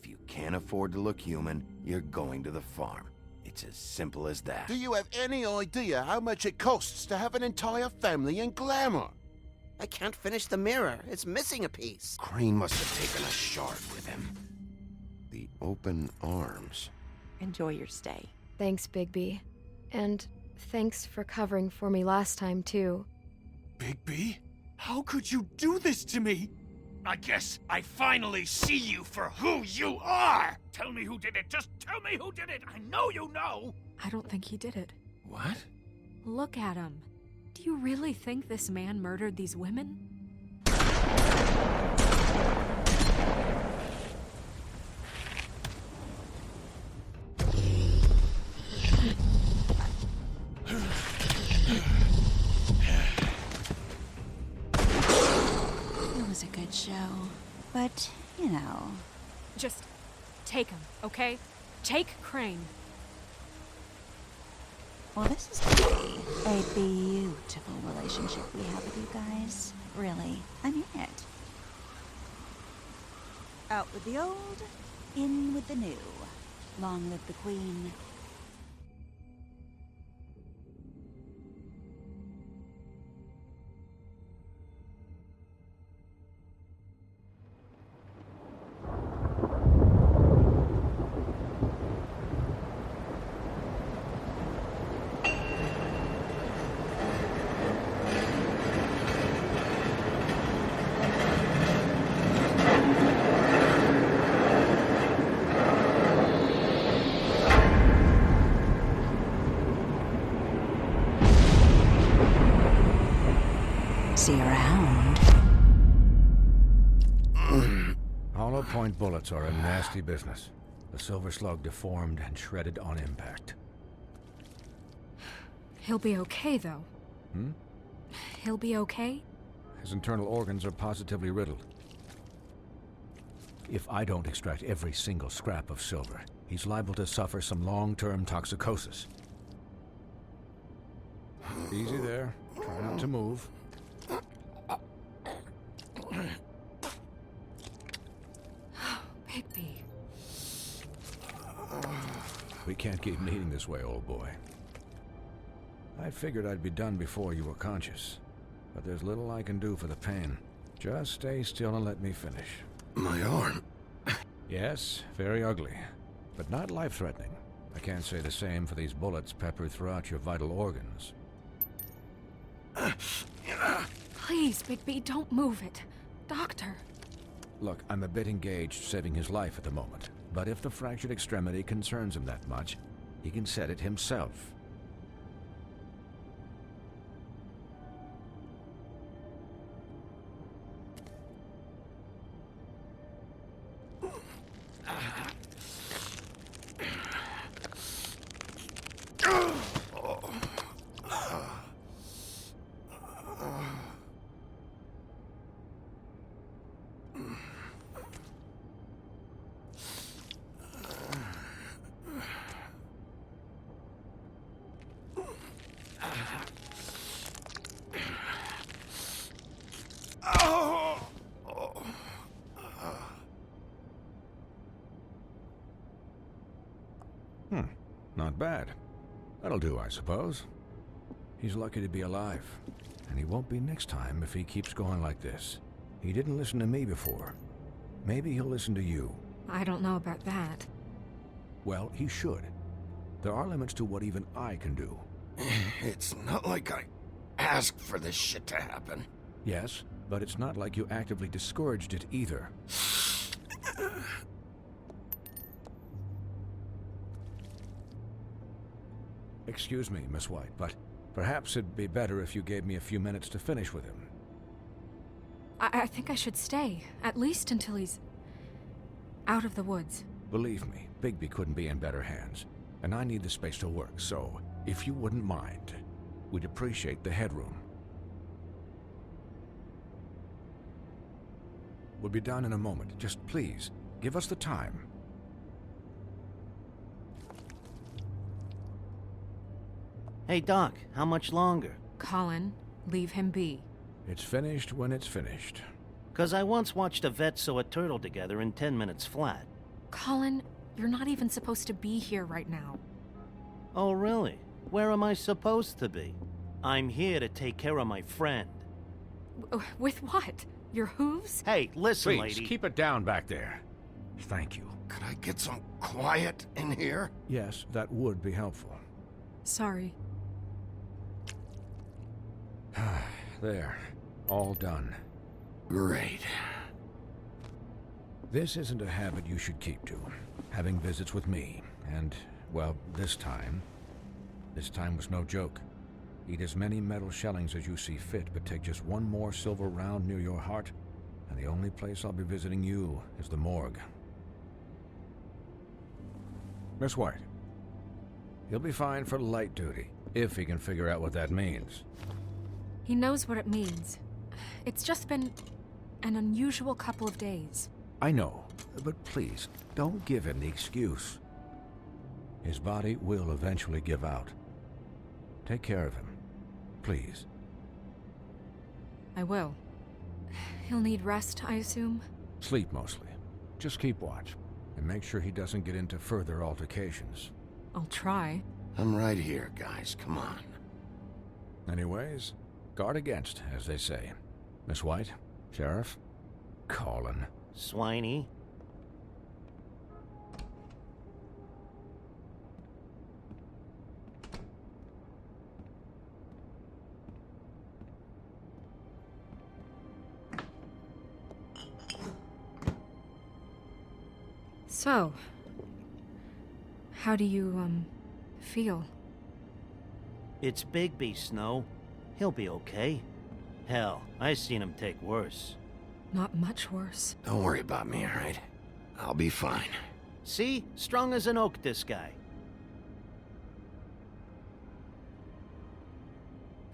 If you can't afford to look human, you're going to the farm. It's as simple as that. Do you have any idea how much it costs to have an entire family in Glamour? I can't finish the mirror. It's missing a piece. Crane must have taken a shard with him. The open arms. Enjoy your stay. Thanks, Bigby. And thanks for covering for me last time, too. Bigby? How could you do this to me? I guess I finally see you for who you are! Tell me who did it! Just tell me who did it! I know you know! I don't think he did it. What? Look at him. Do you really think this man murdered these women? It was a good show, but, you know... Just take him, okay? Take Crane. Well, this is gonna be a beautiful relationship we have with you guys. Really, I mean it. Out with the old, in with the new. Long live the Queen. See you around. Hollow point bullets are a nasty business. The Silver Slug deformed and shredded on impact. He'll be okay, though. He'll be okay? His internal organs are positively riddled. If I don't extract every single scrap of silver, he's liable to suffer some long-term toxicosis. Easy there. Try not to move. Bigby. We can't keep meeting this way, old boy. I figured I'd be done before you were conscious, but there's little I can do for the pain. Just stay still and let me finish. My arm. Yes, very ugly, but not life-threatening. I can't say the same for these bullets peppered throughout your vital organs. Please, Bigby, don't move it. Doctor. Look, I'm a bit engaged saving his life at the moment, but if the fractured extremity concerns him that much, he can set it himself. Not bad. That'll do, I suppose. He's lucky to be alive, and he won't be next time if he keeps going like this. He didn't listen to me before. Maybe he'll listen to you. I don't know about that. Well, he should. There are limits to what even I can do. It's not like I asked for this shit to happen. Yes, but it's not like you actively discouraged it either. Excuse me, Miss White, but perhaps it'd be better if you gave me a few minutes to finish with him. I think I should stay, at least until he's out of the woods. Believe me, Bigby couldn't be in better hands, and I need the space to work, so if you wouldn't mind, we'd appreciate the headroom. We'll be done in a moment. Just please, give us the time. Hey, Doc, how much longer? Colin, leave him be. It's finished when it's finished. 'Cause I once watched a vet sew a turtle together in 10 minutes flat. Colin, you're not even supposed to be here right now. Oh, really? Where am I supposed to be? I'm here to take care of my friend. With what? Your hooves? Hey, listen, Please, lady. keep it down back there. Thank you. Could I get some quiet in here? Yes, that would be helpful. Sorry. There. All done. Great. This isn't a habit you should keep to. Having visits with me. And, well, this time was no joke. Eat as many metal shellings as you see fit, but take just one more silver round near your heart, and the only place I'll be visiting you is the morgue. Miss White. He'll be fine for light duty, if he can figure out what that means. He knows what it means. It's just been an unusual couple of days. I know, but please, don't give him the excuse. His body will eventually give out. Take care of him, please. I will. He'll need rest, I assume? Sleep mostly. Just keep watch, and make sure he doesn't get into further altercations. I'll try. I'm right here, guys. Come on. Anyways, guard against, as they say. Miss White, Sheriff, Colin. Swiney. So, how do you, feel? It's Bigby, Snow. He'll be okay. Hell, I seen him take worse. Not much worse. Don't worry about me, all right? I'll be fine. See? Strong as an oak, this guy.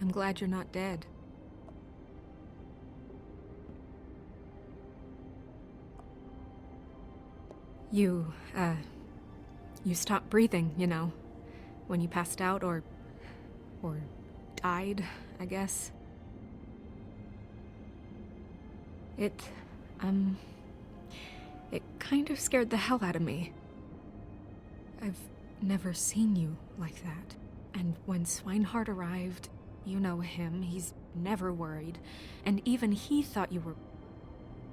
I'm glad you're not dead. You stopped breathing, you know, when you passed out or died, I guess. It kind of scared the hell out of me. I've never seen you like that. And when Swinehart arrived, you know him, he's never worried. And even he thought you were...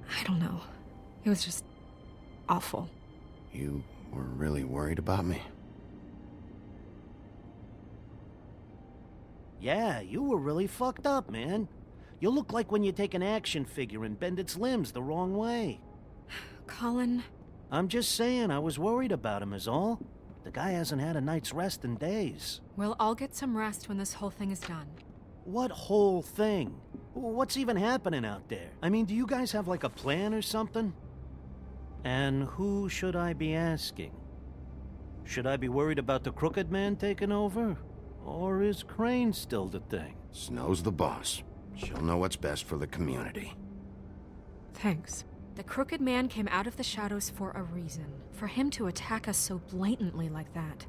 I don't know. It was just awful. You were really worried about me? Yeah, you were really fucked up, man. You look like when you take an action figure and bend its limbs the wrong way. Colin... I'm just saying, I was worried about him is all. The guy hasn't had a night's rest in days. We'll all get some rest when this whole thing is done. What whole thing? What's even happening out there? I mean, do you guys have like a plan or something? And who should I be asking? Should I be worried about the Crooked Man taking over? Or is Crane still the thing? Snow's the boss. She'll know what's best for the community. Thanks. The Crooked Man came out of the shadows for a reason. For him to attack us so blatantly like that.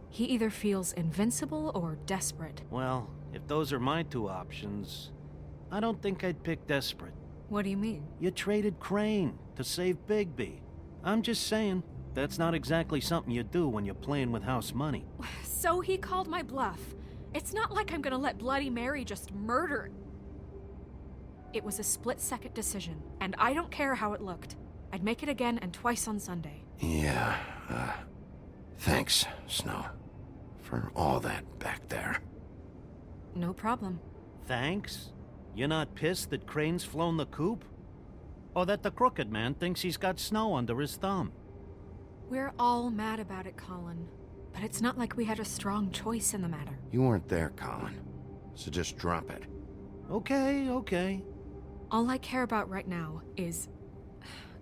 He either feels invincible or desperate. Well, if those are my two options, I don't think I'd pick desperate. What do you mean? You traded Crane to save Bigby. I'm just saying, that's not exactly something you do when you're playing with house money. So he called my bluff. It's not like I'm gonna let Bloody Mary just murder... It was a split-second decision, and I don't care how it looked. I'd make it again and twice on Sunday. Yeah, thanks, Snow, for all that back there. No problem. Thanks? You're not pissed that Crane's flown the coop? Or that the Crooked Man thinks he's got Snow under his thumb? We're all mad about it, Colin. But it's not like we had a strong choice in the matter. You weren't there, Colin, so just drop it. Okay. All I care about right now is...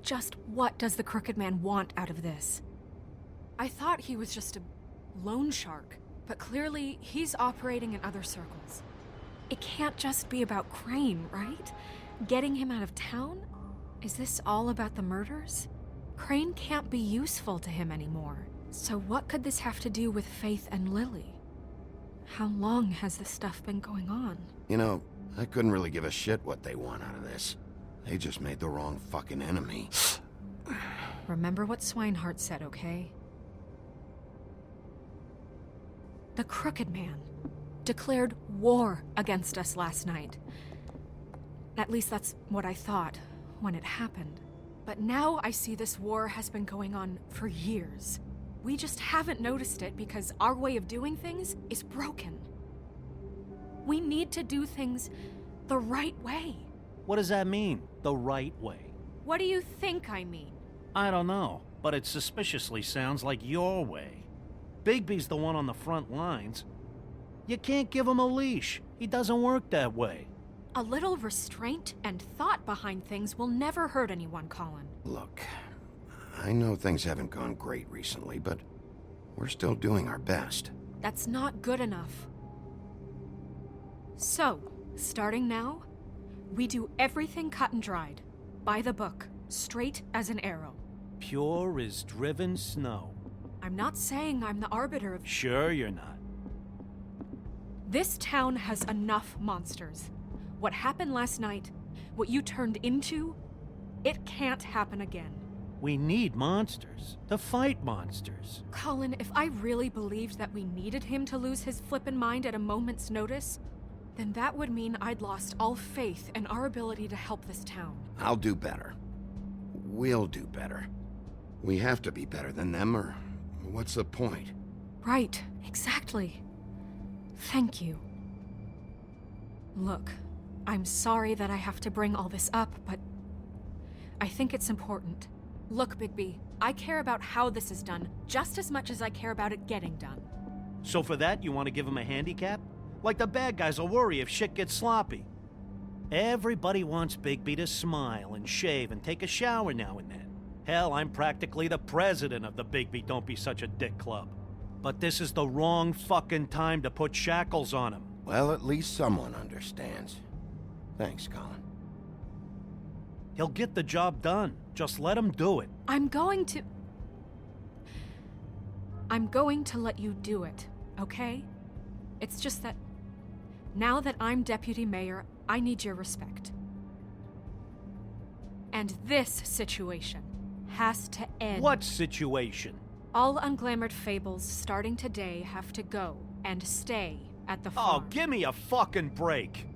just what does the Crooked Man want out of this? I thought he was just a loan shark, but clearly he's operating in other circles. It can't just be about Crane, right? Getting him out of town? Is this all about the murders? Crane can't be useful to him anymore. So what could this have to do with Faith and Lily? How long has this stuff been going on? You know, I couldn't really give a shit what they want out of this. They just made the wrong fucking enemy. Remember what Swinehart said, okay? The Crooked Man declared war against us last night. At least that's what I thought when it happened. But now I see this war has been going on for years. We just haven't noticed it because our way of doing things is broken. We need to do things the right way. What does that mean, the right way? What do you think I mean? I don't know, but it suspiciously sounds like your way. Bigby's the one on the front lines. You can't give him a leash. He doesn't work that way. A little restraint and thought behind things will never hurt anyone, Colin. Look, I know things haven't gone great recently, but we're still doing our best. That's not good enough. So, starting now, we do everything cut and dried, by the book, straight as an arrow. Pure as driven snow. I'm not saying I'm the arbiter of... Sure you're not. This town has enough monsters. What happened last night, what you turned into, it can't happen again. We need monsters. To fight monsters. Colin, if I really believed that we needed him to lose his flippin' mind at a moment's notice, then that would mean I'd lost all faith in our ability to help this town. I'll do better. We'll do better. We have to be better than them, or what's the point? Right, exactly. Thank you. Look, I'm sorry that I have to bring all this up, but I think it's important. Look, Bigby, I care about how this is done just as much as I care about it getting done. So for that, you want to give him a handicap? Like the bad guys will worry if shit gets sloppy. Everybody wants Bigby to smile and shave and take a shower now and then. Hell, I'm practically the president of the Bigby Don't Be Such a Dick Club. But this is the wrong fucking time to put shackles on him. Well, at least someone understands. Thanks, Colin. He'll get the job done. Just let him do it. I'm going to let you do it, okay? It's just that now that I'm deputy mayor, I need your respect. And this situation has to end. What situation? All unglamored fables starting today have to go and stay at the farm. Oh, give me a fucking break.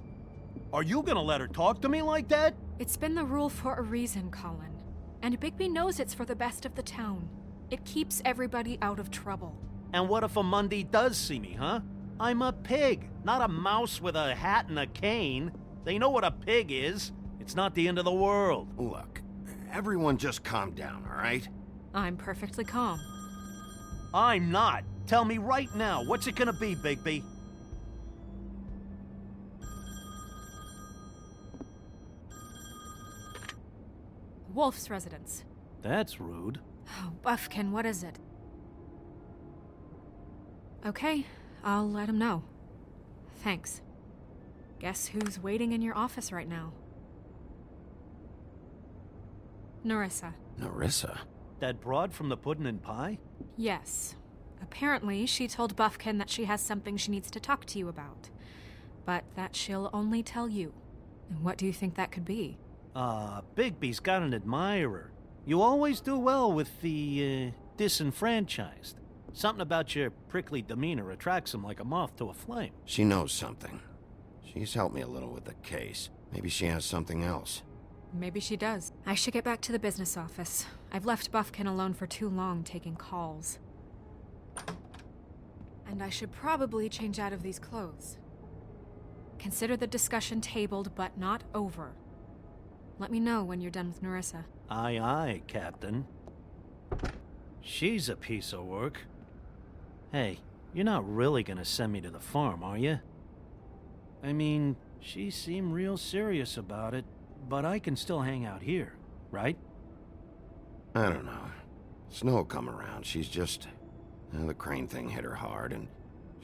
Are you gonna let her talk to me like that? It's been the rule for a reason, Colin. And Bigby knows it's for the best of the town. It keeps everybody out of trouble. And what if a Mundy does see me, huh? I'm a pig, not a mouse with a hat and a cane. They know what a pig is. It's not the end of the world. Look, everyone just calm down, all right? I'm perfectly calm. I'm not. Tell me right now, what's it gonna be, Bigby? Wolf's residence. That's rude. Oh, Buffkin, what is it? Okay, I'll let him know. Thanks. Guess who's waiting in your office right now? Nerissa. Nerissa? That broad from the puddin' and pie? Yes. Apparently, she told Buffkin that she has something she needs to talk to you about. But that she'll only tell you. And what do you think that could be? Bigby's got an admirer. You always do well with the, disenfranchised. Something about your prickly demeanor attracts him like a moth to a flame. She knows something. She's helped me a little with the case. Maybe she has something else. Maybe she does. I should get back to the business office. I've left Buffkin alone for too long taking calls. And I should probably change out of these clothes. Consider the discussion tabled but not over. Let me know when you're done with Nerissa. Aye, aye, Captain. She's a piece of work. Hey, you're not really gonna send me to the farm, are you? I mean, she seemed real serious about it, but I can still hang out here, right? I don't know. Snow will come around. She's just... the Crane thing hit her hard, and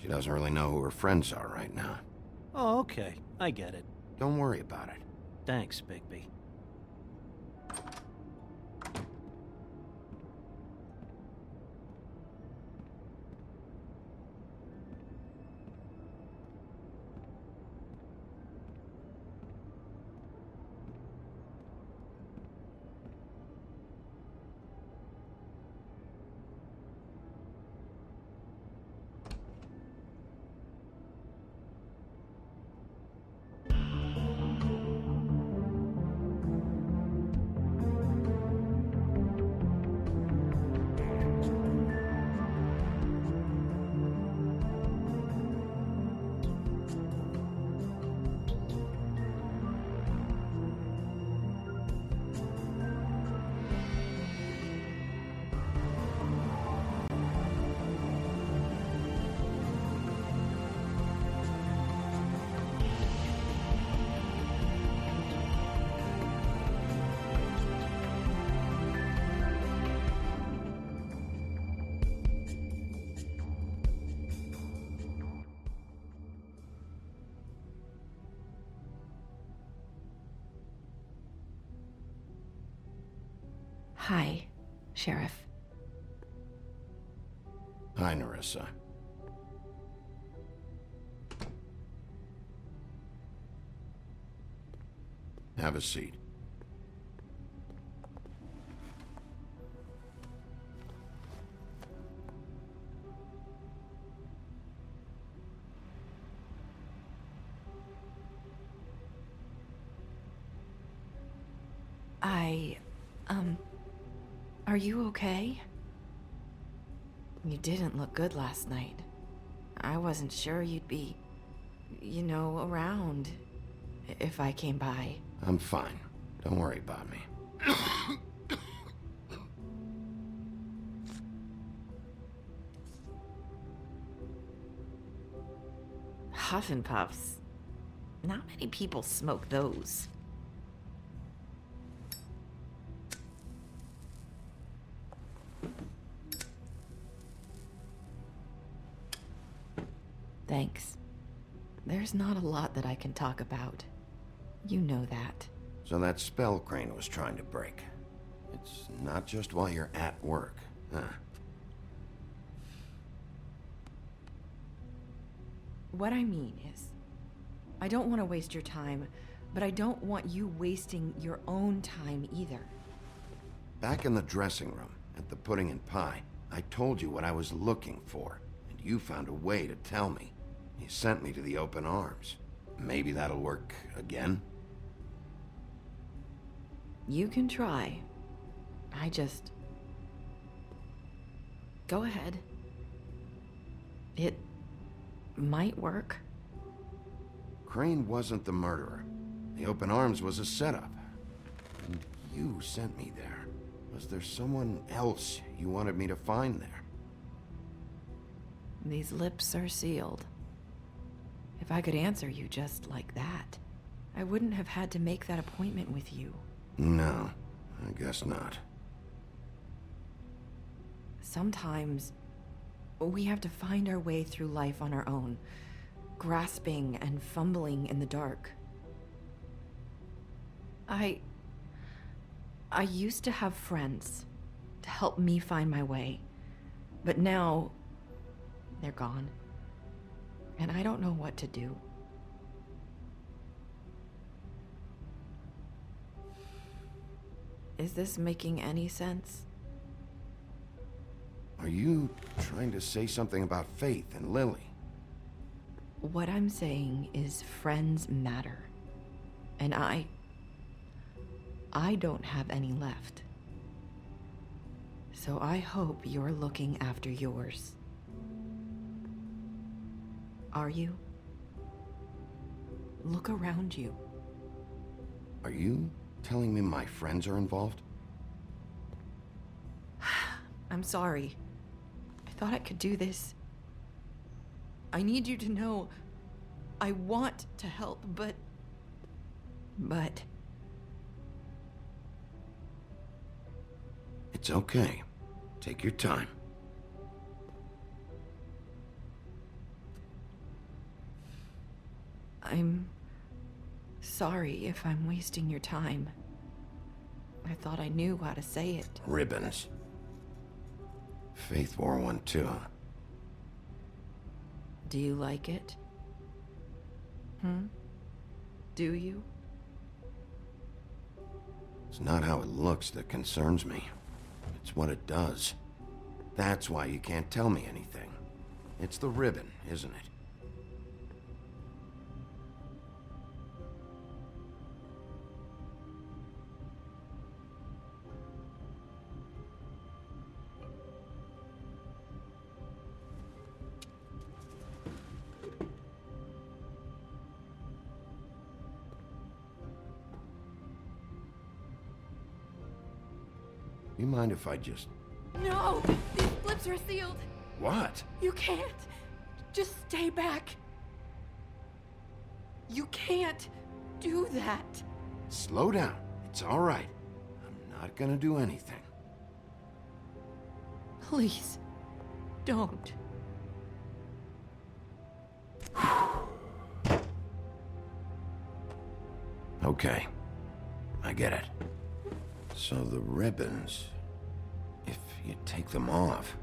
she doesn't really know who her friends are right now. Oh, okay. I get it. Don't worry about it. Thanks, Bigby. Hi, Sheriff. Hi, Nerissa. Have a seat. Are you okay? You didn't look good last night. I wasn't sure you'd be, around if I came by. I'm fine. Don't worry about me. Huff and Puffs. Not many people smoke those. Thanks. There's not a lot that I can talk about. You know that. So that spell Crane was trying to break. It's not just while you're at work, huh? What I mean is, I don't want to waste your time, but I don't want you wasting your own time either. Back in the dressing room, at the Pudding and Pie, I told you what I was looking for, and you found a way to tell me. You sent me to the Open Arms. Maybe that'll work again? You can try. Go ahead. It might work. Crane wasn't the murderer. The Open Arms was a setup. And you sent me there. Was there someone else you wanted me to find there? These lips are sealed. If I could answer you just like that, I wouldn't have had to make that appointment with you. No, I guess not. Sometimes we have to find our way through life on our own, grasping and fumbling in the dark. I used to have friends to help me find my way, but now they're gone, and I don't know what to do. Is this making any sense? Are you trying to say something about Faith and Lily? What I'm saying is friends matter. And I don't have any left. So I hope you're looking after yours. Are you? Look around you. Are you telling me my friends are involved? I'm sorry. I thought I could do this. I need you to know I want to help, but... It's okay. Take your time. I'm sorry if I'm wasting your time. I thought I knew how to say it. Ribbons. Faith wore one too. Do you like it? Do you? It's not how it looks that concerns me. It's what it does. That's why you can't tell me anything. It's the ribbon, isn't it? You mind if I just... No! These flips are sealed! What? You can't! Just stay back! You can't do that! Slow down. It's all right. I'm not gonna do anything. Please, don't. Okay. I get it. So the ribbons If you take them off...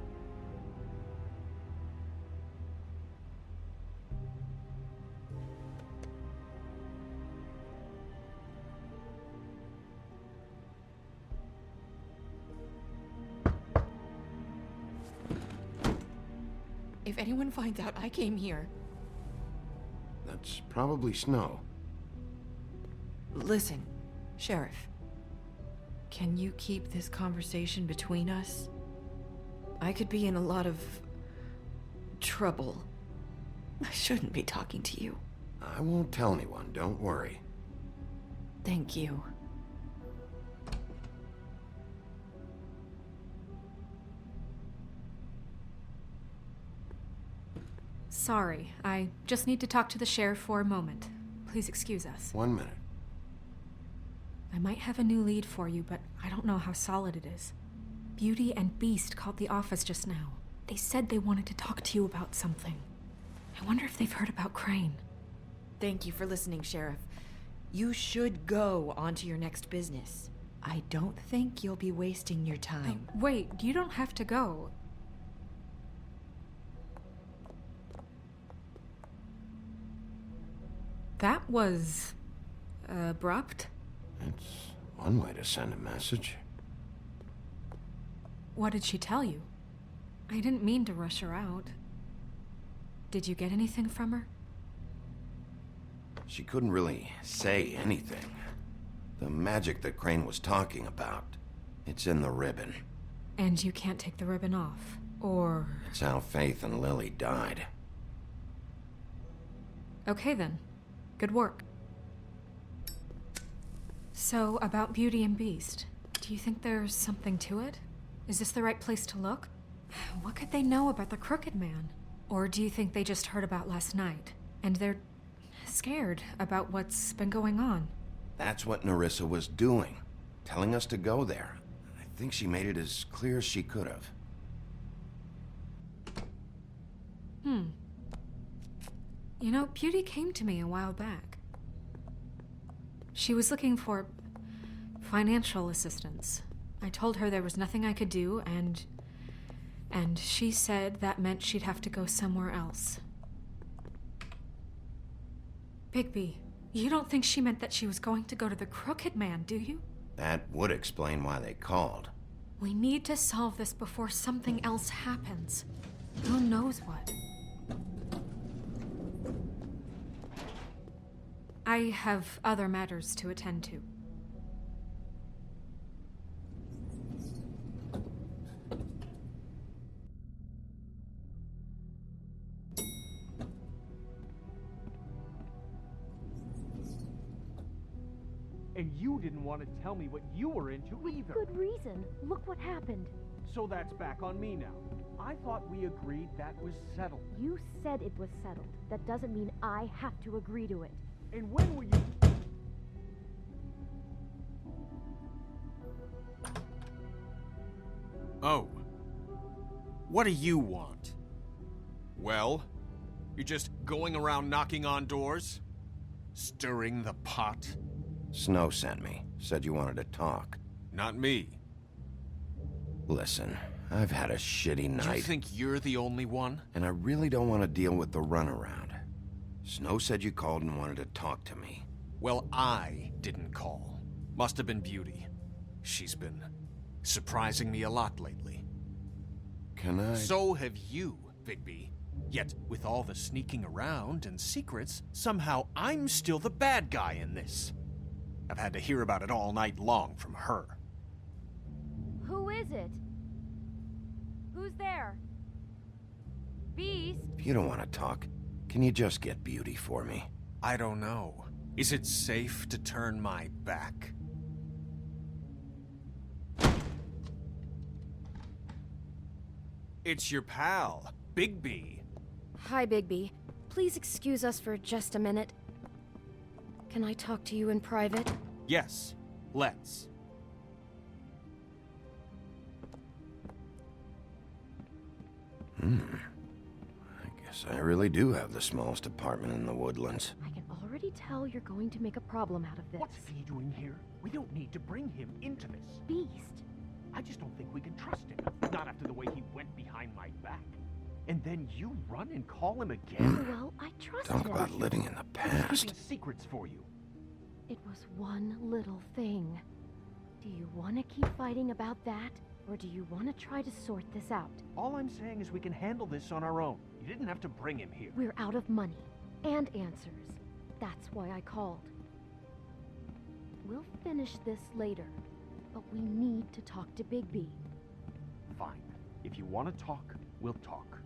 If anyone finds out I came here... That's probably Snow. Listen, Sheriff. Can you keep this conversation between us? I could be in a lot of... trouble. I shouldn't be talking to you. I won't tell anyone, don't worry. Thank you. Sorry, I just need to talk to the sheriff for a moment. Please excuse us. 1 minute. I might have a new lead for you, but I don't know how solid it is. Beauty and Beast called the office just now. They said they wanted to talk to you about something. I wonder if they've heard about Crane. Thank you for listening, Sheriff. You should go on to your next business. I don't think you'll be wasting your time. Wait, you don't have to go. That was... abrupt? It's one way to send a message. What did she tell you? I didn't mean to rush her out. Did you get anything from her? She couldn't really say anything. The magic that Crane was talking about, it's in the ribbon. And you can't take the ribbon off, or... It's how Faith and Lily died. Okay then. Good work. So, about Beauty and Beast, do you think there's something to it? Is this the right place to look? What could they know about the Crooked Man? Or do you think they just heard about last night, and they're scared about what's been going on? That's what Nerissa was doing, telling us to go there. I think she made it as clear as she could have. You know, Beauty came to me a while back. She was looking for financial assistance. I told her there was nothing I could do, and she said that meant she'd have to go somewhere else. Bigby, you don't think she meant that she was going to go to the Crooked Man, do you? That would explain why they called. We need to solve this before something else happens. Who knows what? I have other matters to attend to. And you didn't want to tell me what you were into either. Good reason. Look what happened. So that's back on me now. I thought we agreed that was settled. You said it was settled. That doesn't mean I have to agree to it. And when were you... Oh. What do you want? Well, you're just going around knocking on doors? Stirring the pot? Snow sent me. Said you wanted to talk. Not me. Listen, I've had a shitty night. You think you're the only one? And I really don't want to deal with the runaround. Snow said you called and wanted to talk to me. Well, I didn't call. Must have been Beauty. She's been surprising me a lot lately. Can I... So have you, Bigby. Yet, with all the sneaking around and secrets, somehow I'm still the bad guy in this. I've had to hear about it all night long from her. Who is it? Who's there? Beast? If you don't want to talk, can you just get Beauty for me? I don't know. Is it safe to turn my back? It's your pal, Bigby. Hi, Bigby. Please excuse us for just a minute. Can I talk to you in private? Yes, let's. I guess I really do have the smallest apartment in the Woodlands. I can already tell you're going to make a problem out of this. What's he doing here? We don't need to bring him into this. Beast, I just don't think we can trust him. Not after the way he went behind my back. And then you run and call him again? Well, I trust Talk him. about living in the He's past. keeping secrets for you. It was one little thing. Do you want to keep fighting about that? Or do you want to try to sort this out? All I'm saying is we can handle this on our own. You didn't have to bring him here. We're out of money and answers. That's why I called. We'll finish this later, but we need to talk to Bigby. Fine. If you want to talk, we'll talk.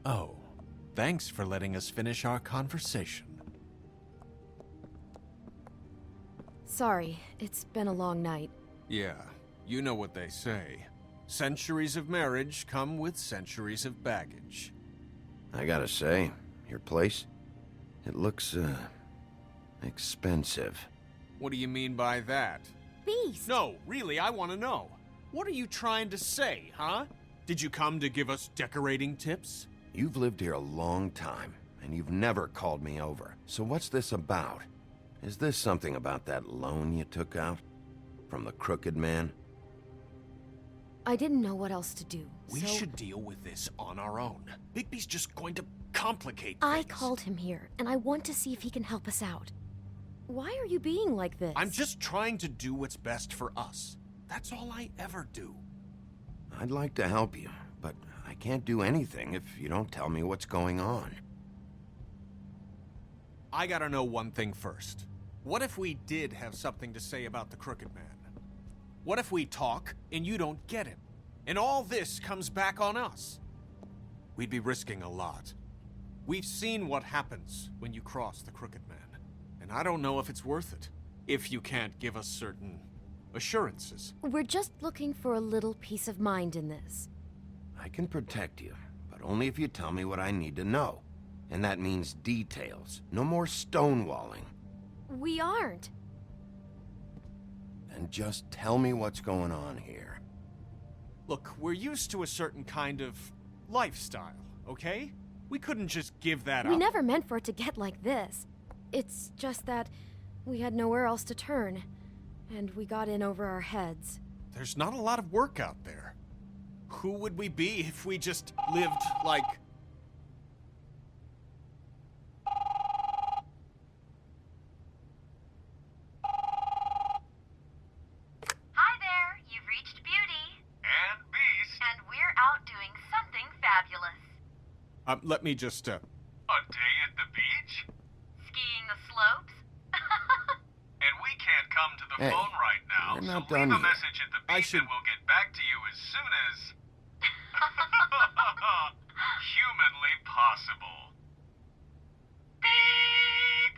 Oh, thanks for letting us finish our conversation. Sorry, it's been a long night. Yeah, you know what they say. Centuries of marriage come with centuries of baggage. I gotta say, your place, it looks, expensive. What do you mean by that? Beast! No, really, I want to know. What are you trying to say, huh? Did you come to give us decorating tips? You've lived here a long time, and you've never called me over. So what's this about? Is this something about that loan you took out? From the Crooked Man? I didn't know what else to do, We so should deal with this on our own. Bigby's just going to complicate I things. called him here, and I want to see if he can help us out. Why are you being like this? I'm just trying to do what's best for us. That's all I ever do. I'd like to help you, but I can't do anything if you don't tell me what's going on. I gotta know one thing first. What if we did have something to say about the Crooked Man? What if we talk and you don't get him? And all this comes back on us? We'd be risking a lot. We've seen what happens when you cross the Crooked Man. And I don't know if it's worth it. If you can't give us certain assurances. We're just looking for a little peace of mind in this. I can protect you, but only if you tell me what I need to know. And that means details. No more stonewalling. We aren't. And just tell me what's going on here. Look, we're used to a certain kind of lifestyle, okay? We couldn't just give that We up. never meant for it to get like this. It's just that we had nowhere else to turn, and we got in over our heads. There's not a lot of work out there. Who would we be if we just lived like... Hi there, you've reached Beauty. And Beast. And we're out doing something fabulous. Let me just, A day at the beach? Skiing the slopes? And we can't come to the Hey, phone right now, we're so not leave done a yet. message at the beach and we'll get back to you as soon as... humanly possible. Beep!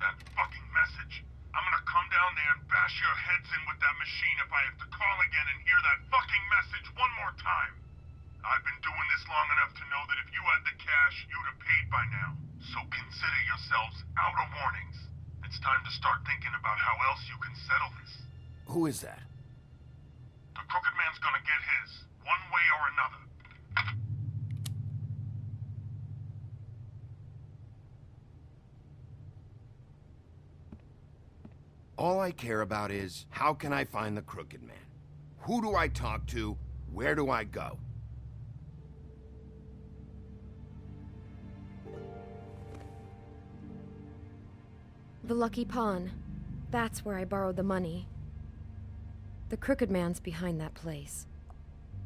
That fucking message. I'm gonna come down there and bash your heads in with that machine if I have to call again and hear that fucking message one more time. I've been doing this long enough to know that if you had the cash, you'd have paid by now. So consider yourselves out of warnings. It's time to start thinking about how else you can settle this. Who is that? The Crooked Man's gonna get his, one way or another. All I care about is, how can I find the Crooked Man? Who do I talk to? Where do I go? The Lucky Pawn. That's where I borrowed the money. The Crooked Man's behind that place.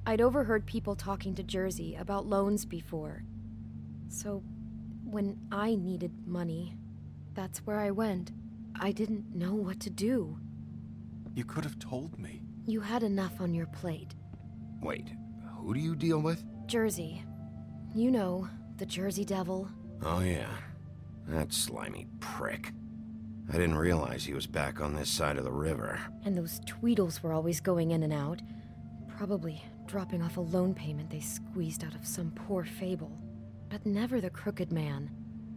I'd overheard people talking to Jersey about loans before. So, when I needed money, that's where I went. I didn't know what to do. You could have told me. You had enough on your plate. Wait, who do you deal with? Jersey. You know, the Jersey Devil. Oh yeah, that slimy prick. I didn't realize he was back on this side of the river. And those Tweedles were always going in and out. Probably dropping off a loan payment they squeezed out of some poor fable. But never the Crooked Man.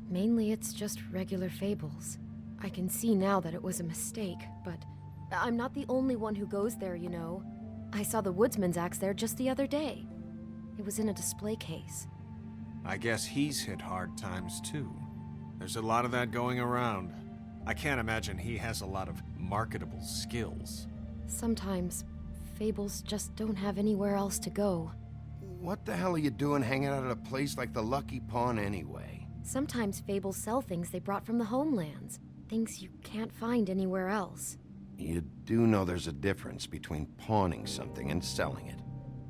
Mainly it's just regular fables. I can see now that it was a mistake, but I'm not the only one who goes there, you know. I saw the Woodsman's axe there just the other day. It was in a display case. I guess he's hit hard times too. There's a lot of that going around. I can't imagine he has a lot of marketable skills. Sometimes, fables just don't have anywhere else to go. What the hell are you doing hanging out at a place like the Lucky Pawn anyway? Sometimes fables sell things they brought from the homelands. Things you can't find anywhere else. You do know there's a difference between pawning something and selling it,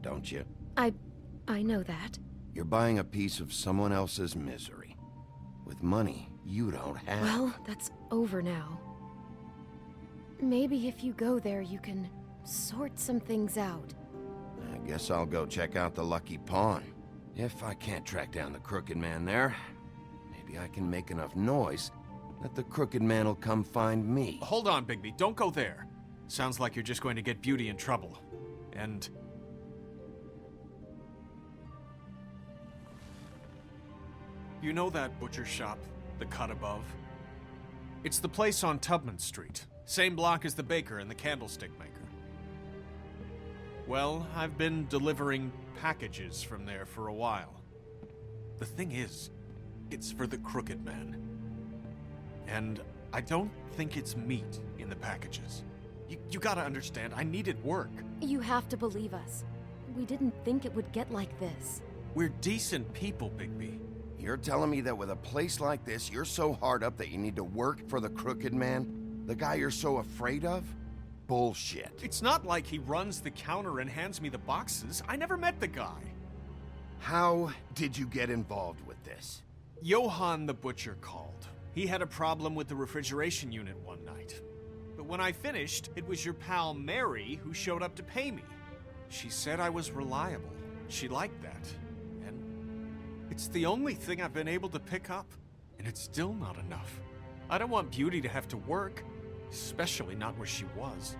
don't you? I know that. You're buying a piece of someone else's misery. With money you don't have. Well, that's over now. Maybe if you go there, you can sort some things out. I guess I'll go check out the Lucky Pawn. If I can't track down the Crooked Man there, maybe I can make enough noise that the Crooked Man will come find me. Hold on, Bigby. Don't go there. Sounds like you're just going to get Beauty in trouble. And... you know that butcher shop, the cut above? It's the place on Tubman Street. Same block as the baker and the candlestick maker. Well, I've been delivering packages from there for a while. The thing is, it's for the Crooked Man. And I don't think it's meat in the packages. You gotta understand, I needed work. You have to believe us. We didn't think it would get like this. We're decent people, Bigby. You're telling me that with a place like this, you're so hard up that you need to work for the Crooked Man? The guy you're so afraid of? Bullshit. It's not like he runs the counter and hands me the boxes. I never met the guy. How did you get involved with this? Johann the butcher called. He had a problem with the refrigeration unit one night. But when I finished, it was your pal Mary who showed up to pay me. She said I was reliable. She liked that. And it's the only thing I've been able to pick up. And it's still not enough. I don't want Beauty to have to work, especially not where she was.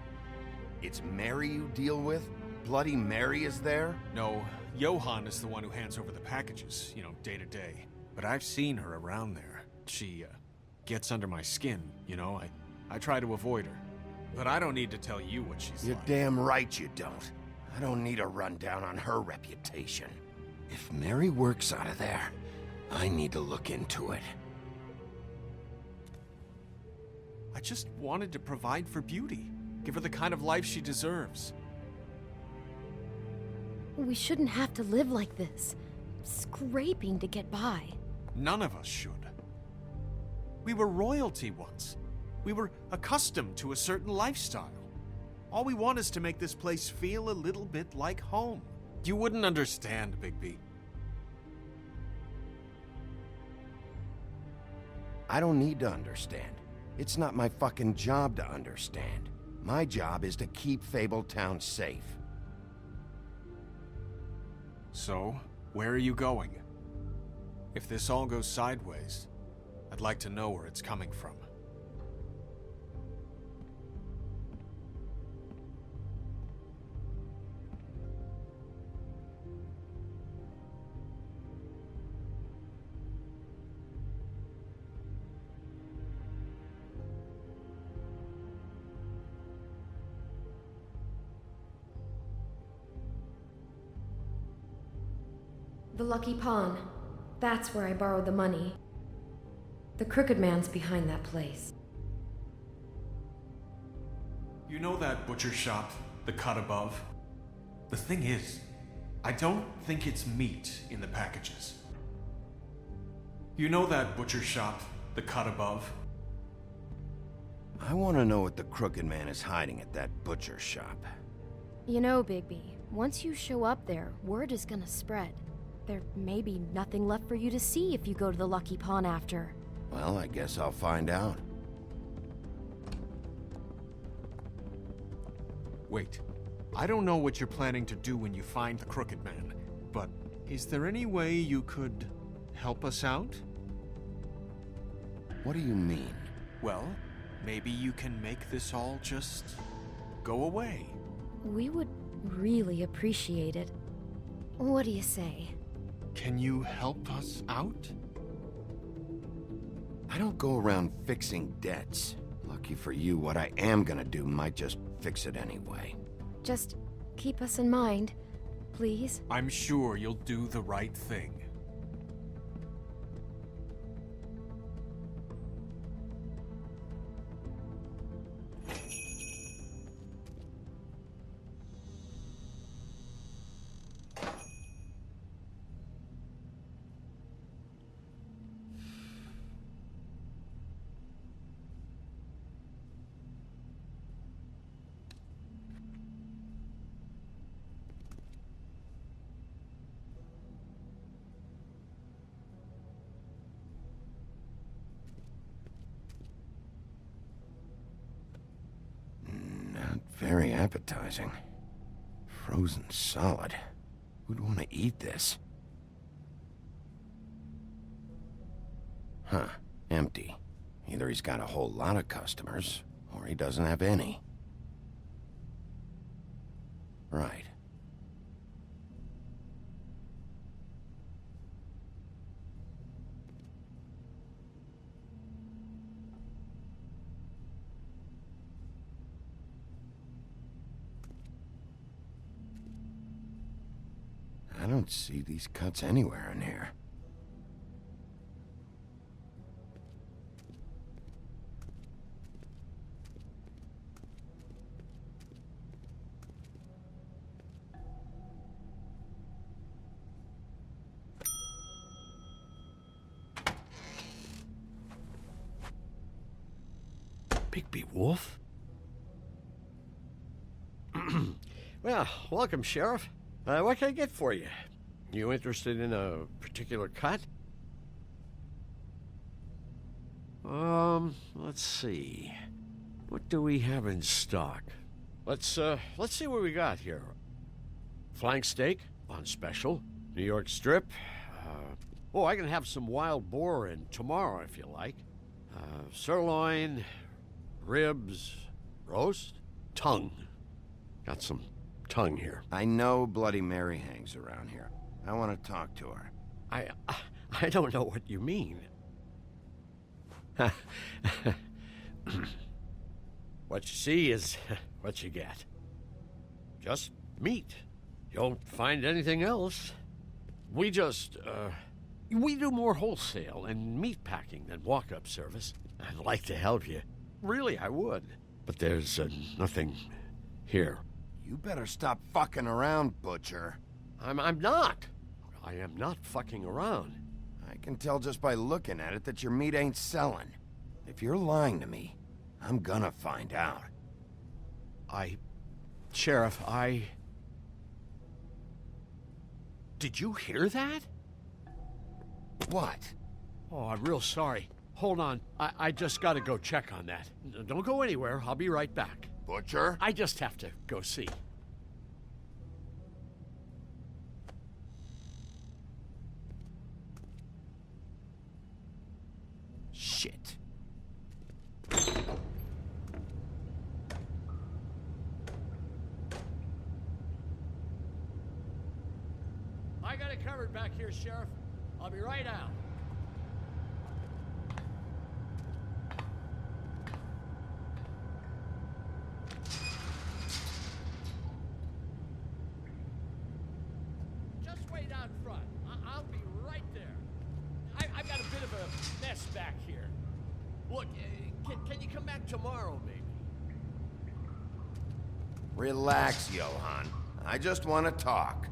It's Mary you deal with? Bloody Mary is there? No, Johann is the one who hands over the packages, day to day. But I've seen her around there. She, gets under my skin, I try to avoid her. But I don't need to tell you what she's You're like. damn right you don't. I don't need a rundown on her reputation. If Mary works out of there, I need to look into it. I just wanted to provide for Beauty. Give her the kind of life she deserves. We shouldn't have to live like this, scraping to get by. None of us should. We were royalty once. We were accustomed to a certain lifestyle. All we want is to make this place feel a little bit like home. You wouldn't understand, Bigby. I don't need to understand. It's not my fucking job to understand. My job is to keep Fabletown safe. So, where are you going? If this all goes sideways, I'd like to know where it's coming from. The Lucky Pawn. That's where I borrowed the money. The Crooked Man's behind that place. You know that butcher shop, the cut above? The thing is, I don't think it's meat in the packages. You know that butcher shop, the cut above? I want to know what the Crooked Man is hiding at that butcher shop. You know, Bigby, once you show up there, word is gonna spread. There may be nothing left for you to see if you go to the Lucky Pawn after. Well, I guess I'll find out. Wait, I don't know what you're planning to do when you find the Crooked Man, but is there any way you could help us out? What do you mean? Well, maybe you can make this all just go away. We would really appreciate it. What do you say? Can you help us out? I don't go around fixing debts. Lucky for you, what I am gonna do might just fix it anyway. Just keep us in mind, please. I'm sure you'll do the right thing. appetizing. Frozen solid. Who'd want to eat this? Huh. Empty. Either he's got a whole lot of customers, or he doesn't have any. Right. I don't see these cuts anywhere in here. Bigby Wolf? Well, welcome, Sheriff. What can I get for you? You interested in a particular cut? Let's see. What do we have in stock? Let's see what we got here. Flank steak on special. New York strip. I can have some wild boar in tomorrow if you like. Sirloin, ribs, roast, tongue. Got some tongue here. I know Bloody Mary hangs around here. I want to talk to her. I don't know what you mean. What you see is what you get. Just meat. You don't find anything else. We do more wholesale and meat packing than walk-up service. I'd like to help you. Really, I would. But there's nothing here. You better stop fucking around, Butcher. I'm not. I am not fucking around. I can tell just by looking at it that your meat ain't selling. If you're lying to me, I'm gonna find out. Sheriff, Did you hear that? What? Oh, I'm real sorry. Hold on. I just gotta go check on that. Don't go anywhere. I'll be right back. Butcher? I just have to go see. Shit. I got it covered back here, Sheriff. I'll be right out. Just wait out front. I'll be right there. I've got a bit of a mess back here. Look, can you come back tomorrow, maybe? Relax, Johan. I just want to talk.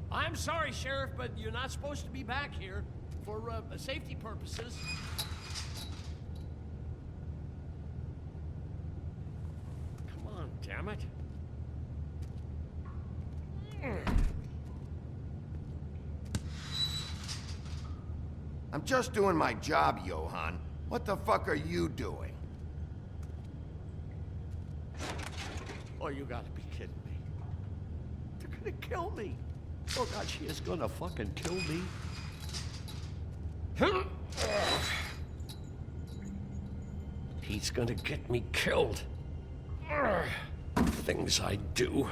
I'm sorry, Sheriff, but you're not supposed to be back here for safety purposes. Come on, damn it. I'm just doing my job, Johan. What the fuck are you doing? Oh, you gotta be kidding me. They're gonna kill me. Oh, God, she is gonna fucking kill me. He's gonna get me killed. Things I do.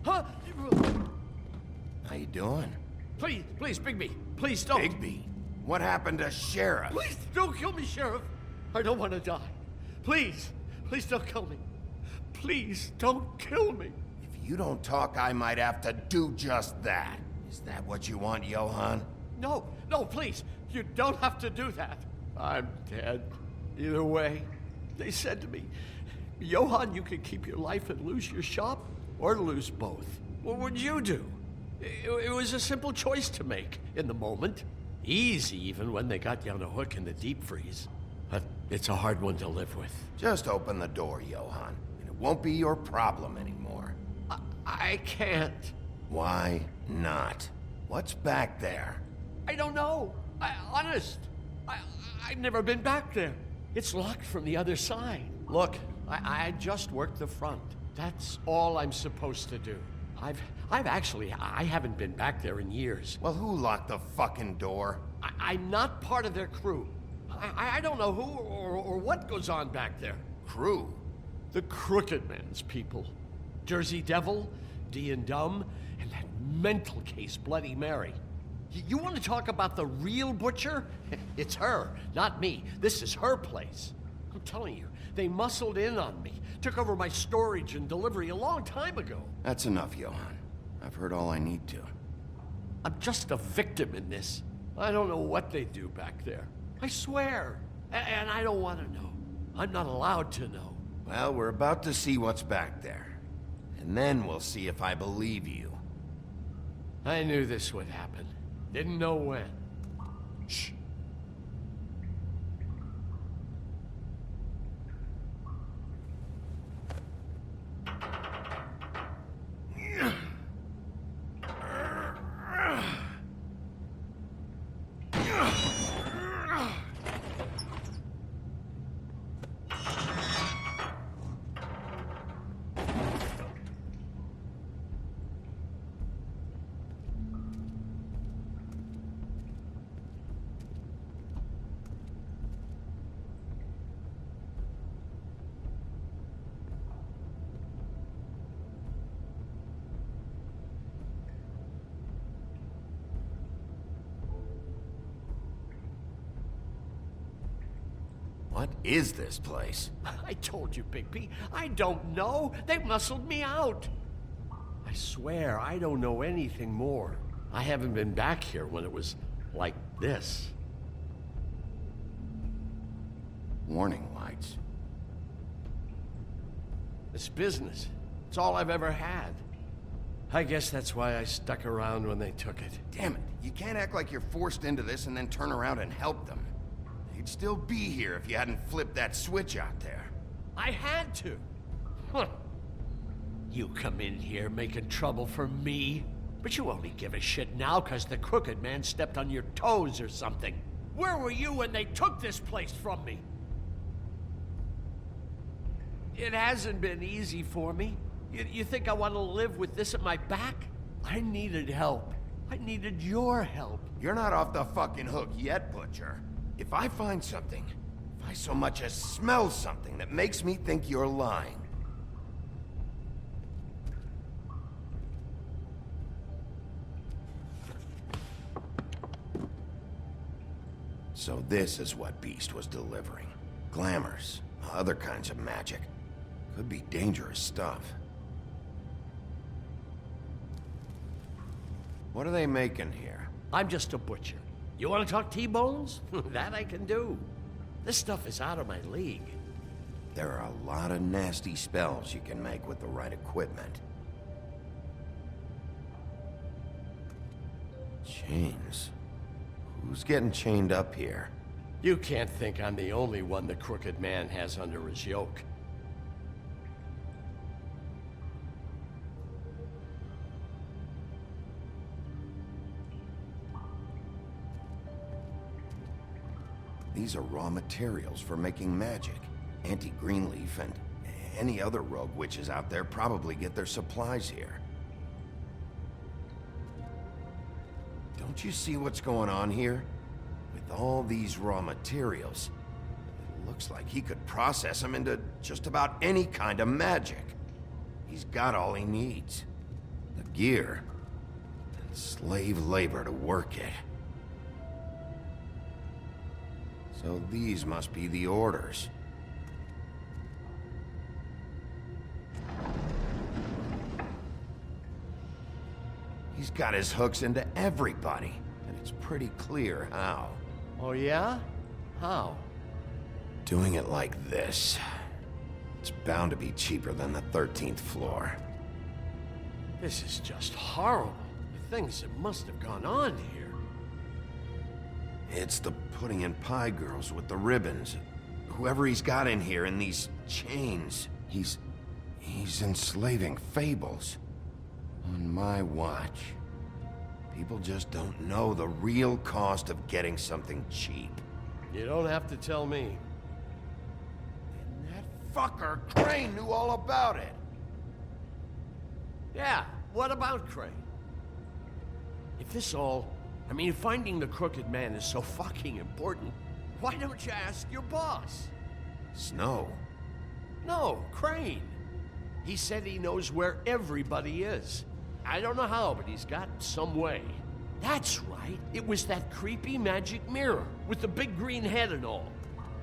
Huh? How you doing? Please, Bigby. Please don't. Bigby? What happened to Sheriff? Please don't kill me, Sheriff. I don't want to die. Please don't kill me. Please don't kill me. If you don't talk, I might have to do just that. Is that what you want, Johan? No, please. You don't have to do that. I'm dead. Either way. They said to me, Johan, you can keep your life and lose your shop, or lose both. What would you do? It was a simple choice to make in the moment. Easy, even when they got you on a hook in the deep freeze. But it's a hard one to live with. Just open the door, Johan, and it won't be your problem anymore. I can't. Why not? What's back there? I don't know. Honest. I've never been back there. It's locked from the other side. Look, I just worked the front. That's all I'm supposed to do. I haven't been back there in years. Well, who locked the fucking door? I'm not part of their crew. I don't know who or what goes on back there. Crew? The Crooked Man's people. Jersey Devil, D and Dumb, and that mental case Bloody Mary. You want to talk about the real butcher? It's her, not me. This is her place. I'm telling you, they muscled in on me, took over my storage and delivery a long time ago. That's enough, Johan. I've heard all I need to. I'm just a victim in this. I don't know what they do back there. I swear. And I don't want to know. I'm not allowed to know. Well, we're about to see what's back there. And then we'll see if I believe you. I knew this would happen. Didn't know when. Shh. What is this place? I told you, Bigby. I don't know. They muscled me out. I swear, I don't know anything more. I haven't been back here when it was like this. Warning lights. It's business. It's all I've ever had. I guess that's why I stuck around when they took it. Damn it. You can't act like you're forced into this and then turn around and help them. You'd still be here if you hadn't flipped that switch out there. I had to. Huh. You come in here making trouble for me, but you only give a shit now because the Crooked Man stepped on your toes or something. Where were you when they took this place from me? It hasn't been easy for me. You think I want to live with this at my back? I needed help. I needed your help. You're not off the fucking hook yet, Butcher. If I find something, if I so much as smell something that makes me think you're lying... So this is what Beast was delivering. Glamours, other kinds of magic. Could be dangerous stuff. What are they making here? I'm just a butcher. You want to talk T-bones? That I can do. This stuff is out of my league. There are a lot of nasty spells you can make with the right equipment. Chains. Who's getting chained up here? You can't think I'm the only one the Crooked Man has under his yoke. These are raw materials for making magic. Auntie Greenleaf and any other rogue witches out there probably get their supplies here. Don't you see what's going on here? With all these raw materials, it looks like he could process them into just about any kind of magic. He's got all he needs. The gear and slave labor to work it. So these must be the orders. He's got his hooks into everybody, and it's pretty clear how. Oh yeah? How? Doing it like this. It's bound to be cheaper than the 13th floor. This is just horrible. The things that must have gone on here. It's the pudding and pie girls with the ribbons. Whoever he's got in here in these chains, he's enslaving fables. On my watch. People just don't know the real cost of getting something cheap. You don't have to tell me. And that fucker Crane knew all about it. Yeah, what about Crane? If this all... I mean, if finding the Crooked Man is so fucking important, why don't you ask your boss? Snow? No, Crane. He said he knows where everybody is. I don't know how, but he's got some way. That's right. It was that creepy magic mirror with the big green head and all.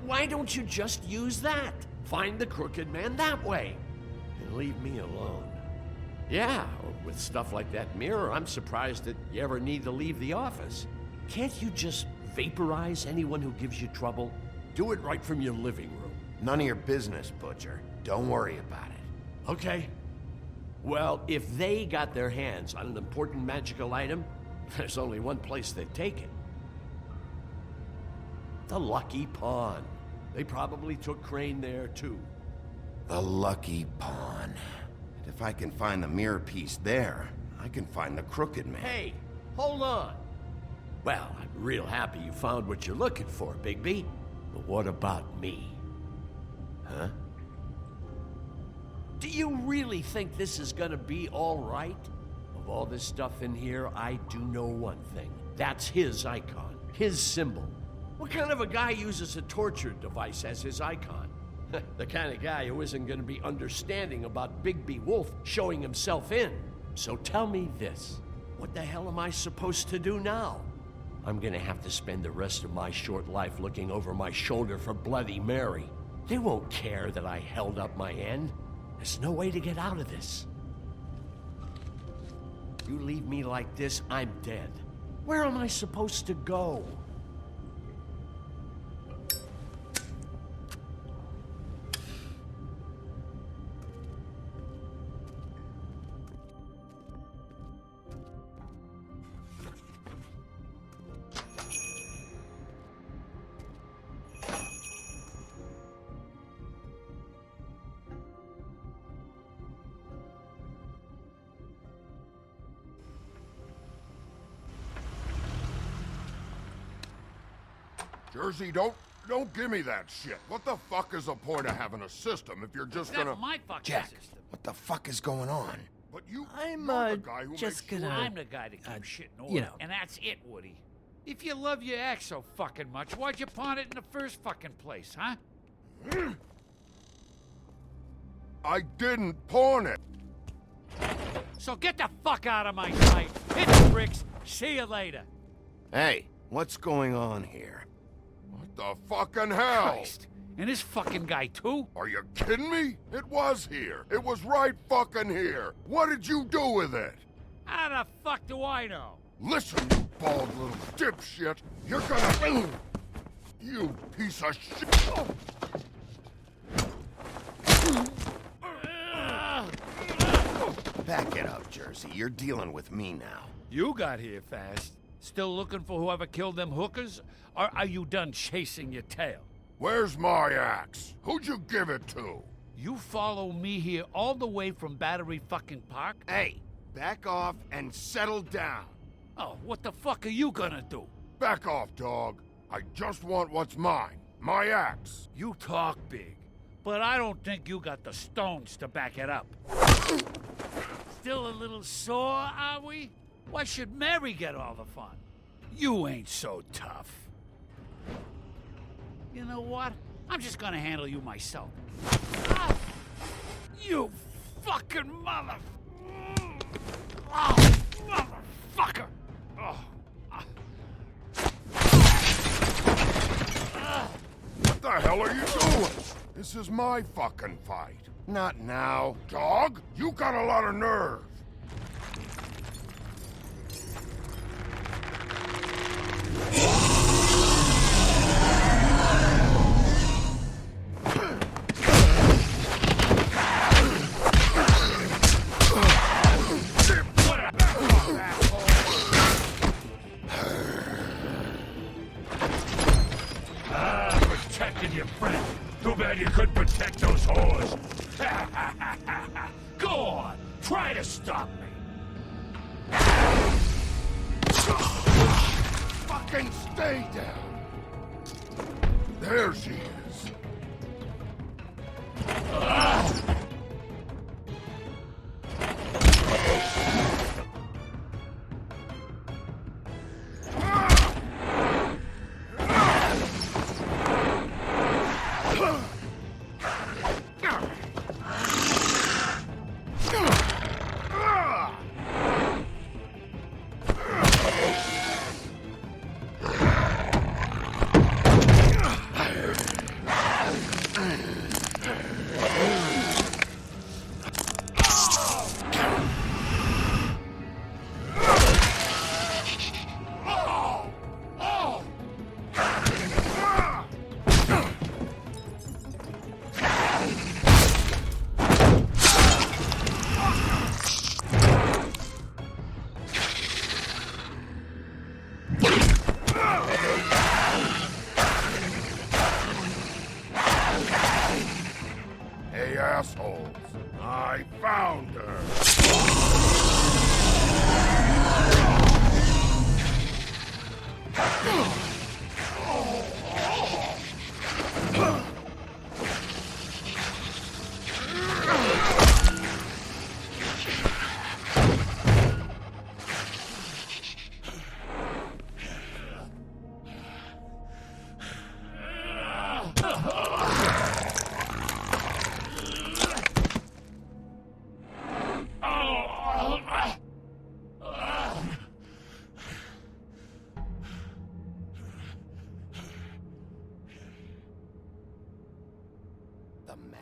Why don't you just use that? Find the Crooked Man that way. And leave me alone. Yeah, with stuff like that mirror, I'm surprised that you ever need to leave the office. Can't you just vaporize anyone who gives you trouble? Do it right from your living room. None of your business, Butcher. Don't worry about it. Okay. Well, if they got their hands on an important magical item, there's only one place they'd take it. The Lucky Pawn. They probably took Crane there, too. The Lucky Pawn. And if I can find the mirror piece there, I can find the Crooked Man. Hey, hold on. Well, I'm real happy you found what you're looking for, Bigby. But what about me? Huh? Do you really think this is gonna be all right? Of all this stuff in here, I do know one thing. That's his icon, his symbol. What kind of a guy uses a torture device as his icon? The kind of guy who isn't gonna be understanding about Bigby Wolf showing himself in. So tell me this, what the hell am I supposed to do now? I'm gonna have to spend the rest of my short life looking over my shoulder for Bloody Mary. They won't care that I held up my end. There's no way to get out of this. You leave me like this, I'm dead. Where am I supposed to go? Jersey, don't give me that shit. What the fuck is the point of having a system if you're just gonna... That's my fucking Jack, system. what the fuck is going on? But you're I'm the guy who just makes gonna. sure... I'm the guy to keep shit in order, you know. and that's it, Woody. If you love your ex so fucking much, why'd you pawn it in the first fucking place, huh? I didn't pawn it. So get the fuck out of my sight. Hit the bricks. See you later. Hey, what's going on here? What the fucking hell? Christ. And this fucking guy, too? Are you kidding me? It was here. It was right fucking here. What did you do with it? How the fuck do I know? Listen, you bald little dipshit. You're gonna... You piece of shit. Back it up, Jersey. You're dealing with me now. You got here fast. Still looking for whoever killed them hookers? Or are you done chasing your tail? Where's my axe? Who'd you give it to? You follow me here all the way from Battery fucking Park? Hey, back off and settle down. Oh, what the fuck are you gonna do? Back off, dog. I just want what's mine. My axe. You talk big, but I don't think you got the stones to back it up. Still a little sore, are we? Why should Mary get all the fun? You ain't so tough. You know what? I'm just gonna handle you myself. Ah! You fucking mother... Oh, motherfucker! Oh. What the hell are you doing? This is my fucking fight. Not now. Dog, you got a lot of nerve. Protected your friend. Too bad you couldn't protect those whores. Go on, try to stop me. Fucking stay down. There she is.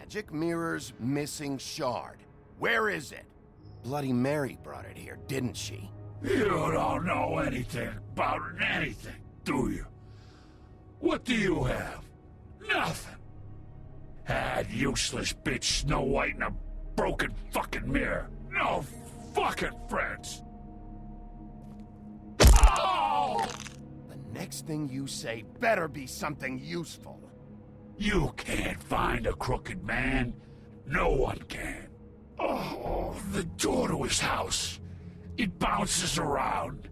Magic Mirror's missing shard. Where is it? Bloody Mary brought it here, didn't she? You don't know anything about anything, do you? What do you have? Nothing. That useless bitch Snow White and a broken fucking mirror. No fucking friends. Oh! The next thing you say better be something useful. You can't find a crooked man. No one can. Oh, the door to his house. It bounces around.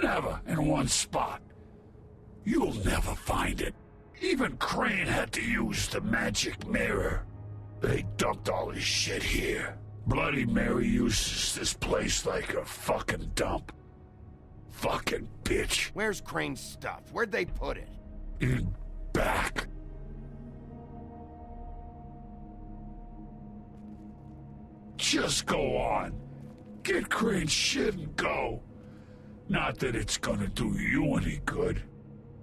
Never in one spot. You'll never find it. Even Crane had to use the magic mirror. They dumped all his shit here. Bloody Mary uses this place like a fucking dump. Fucking bitch. Where's Crane's stuff? Where'd they put it? In back. Just go on. Get Crane's shit and go. Not that it's gonna do you any good.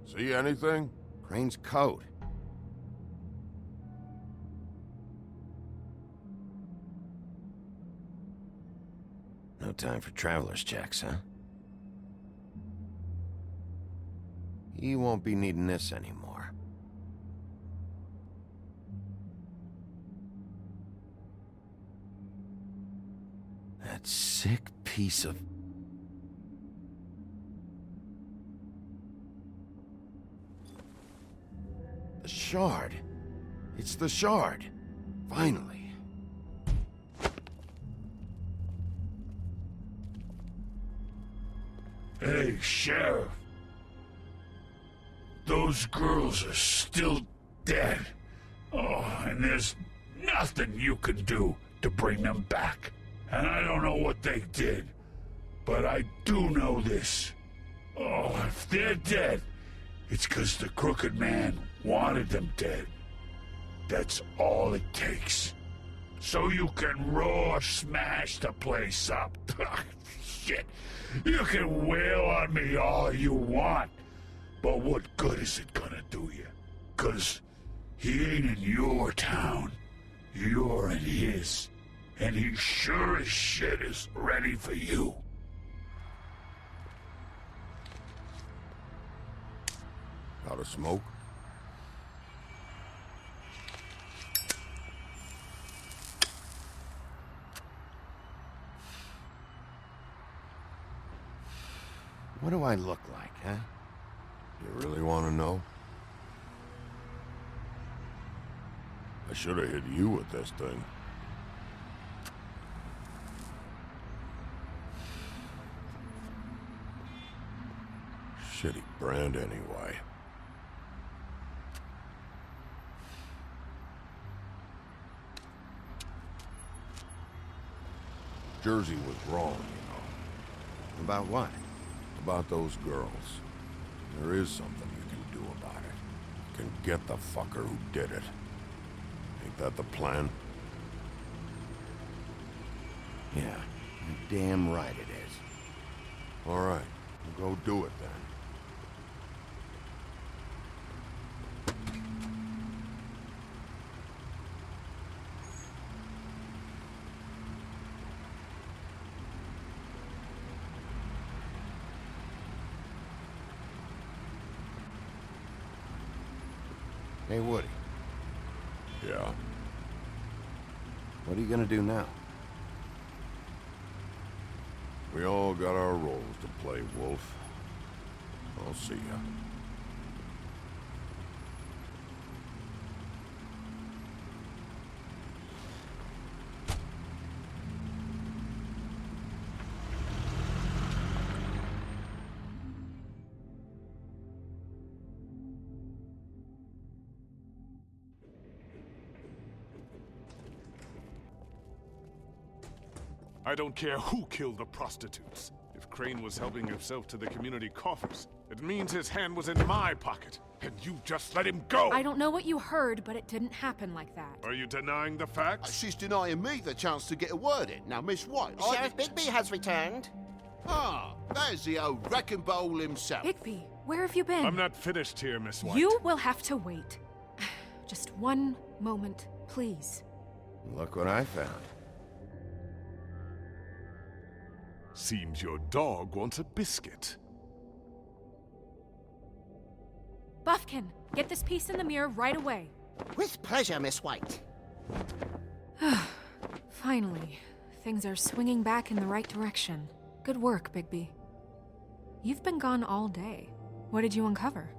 See anything? Crane's coat. No time for traveler's checks, huh? He won't be needing this anymore. That sick piece of... The shard. It's the shard. Finally. Hey, Sheriff. Those girls are still dead. Oh, and there's nothing you can do to bring them back. And I don't know what they did, but I do know this. Oh, if they're dead, it's 'cause the Crooked Man wanted them dead. That's all it takes. So you can roar smash the place up. Shit, you can wail on me all you want, but what good is it gonna do you? 'Cause he ain't in your town. You're in his. And he sure as shit is ready for you. Got a smoke? What do I look like, huh? You really want to know? I should have hit you with this thing. Shitty brand anyway. Jersey was wrong, you know. About what? About those girls. There is something you can do about it. You can get the fucker who did it. Ain't that the plan? Yeah, you're damn right it is. All right, we'll go do it then. Hey, Woody. Yeah? What are you gonna do now? We all got our roles to play, Wolf. I'll see ya. I don't care who killed the prostitutes. If Crane was helping himself to the community coffers, it means his hand was in my pocket, and you just let him go! I don't know what you heard, but it didn't happen like that. Are you denying the facts? She's denying me the chance to get a word in. Now, Miss White, Sheriff Bigby has returned. Ah, there's the old wrecking bowl himself. Bigby, where have you been? I'm not finished here, Miss White. You will have to wait. Just one moment, Please. Look what I found. Seems your dog wants a biscuit. Buffkin, get this piece in the mirror right away. With pleasure, Miss White. Finally, things are swinging back in the right direction. Good work, Bigby. You've been gone all day. What did you uncover?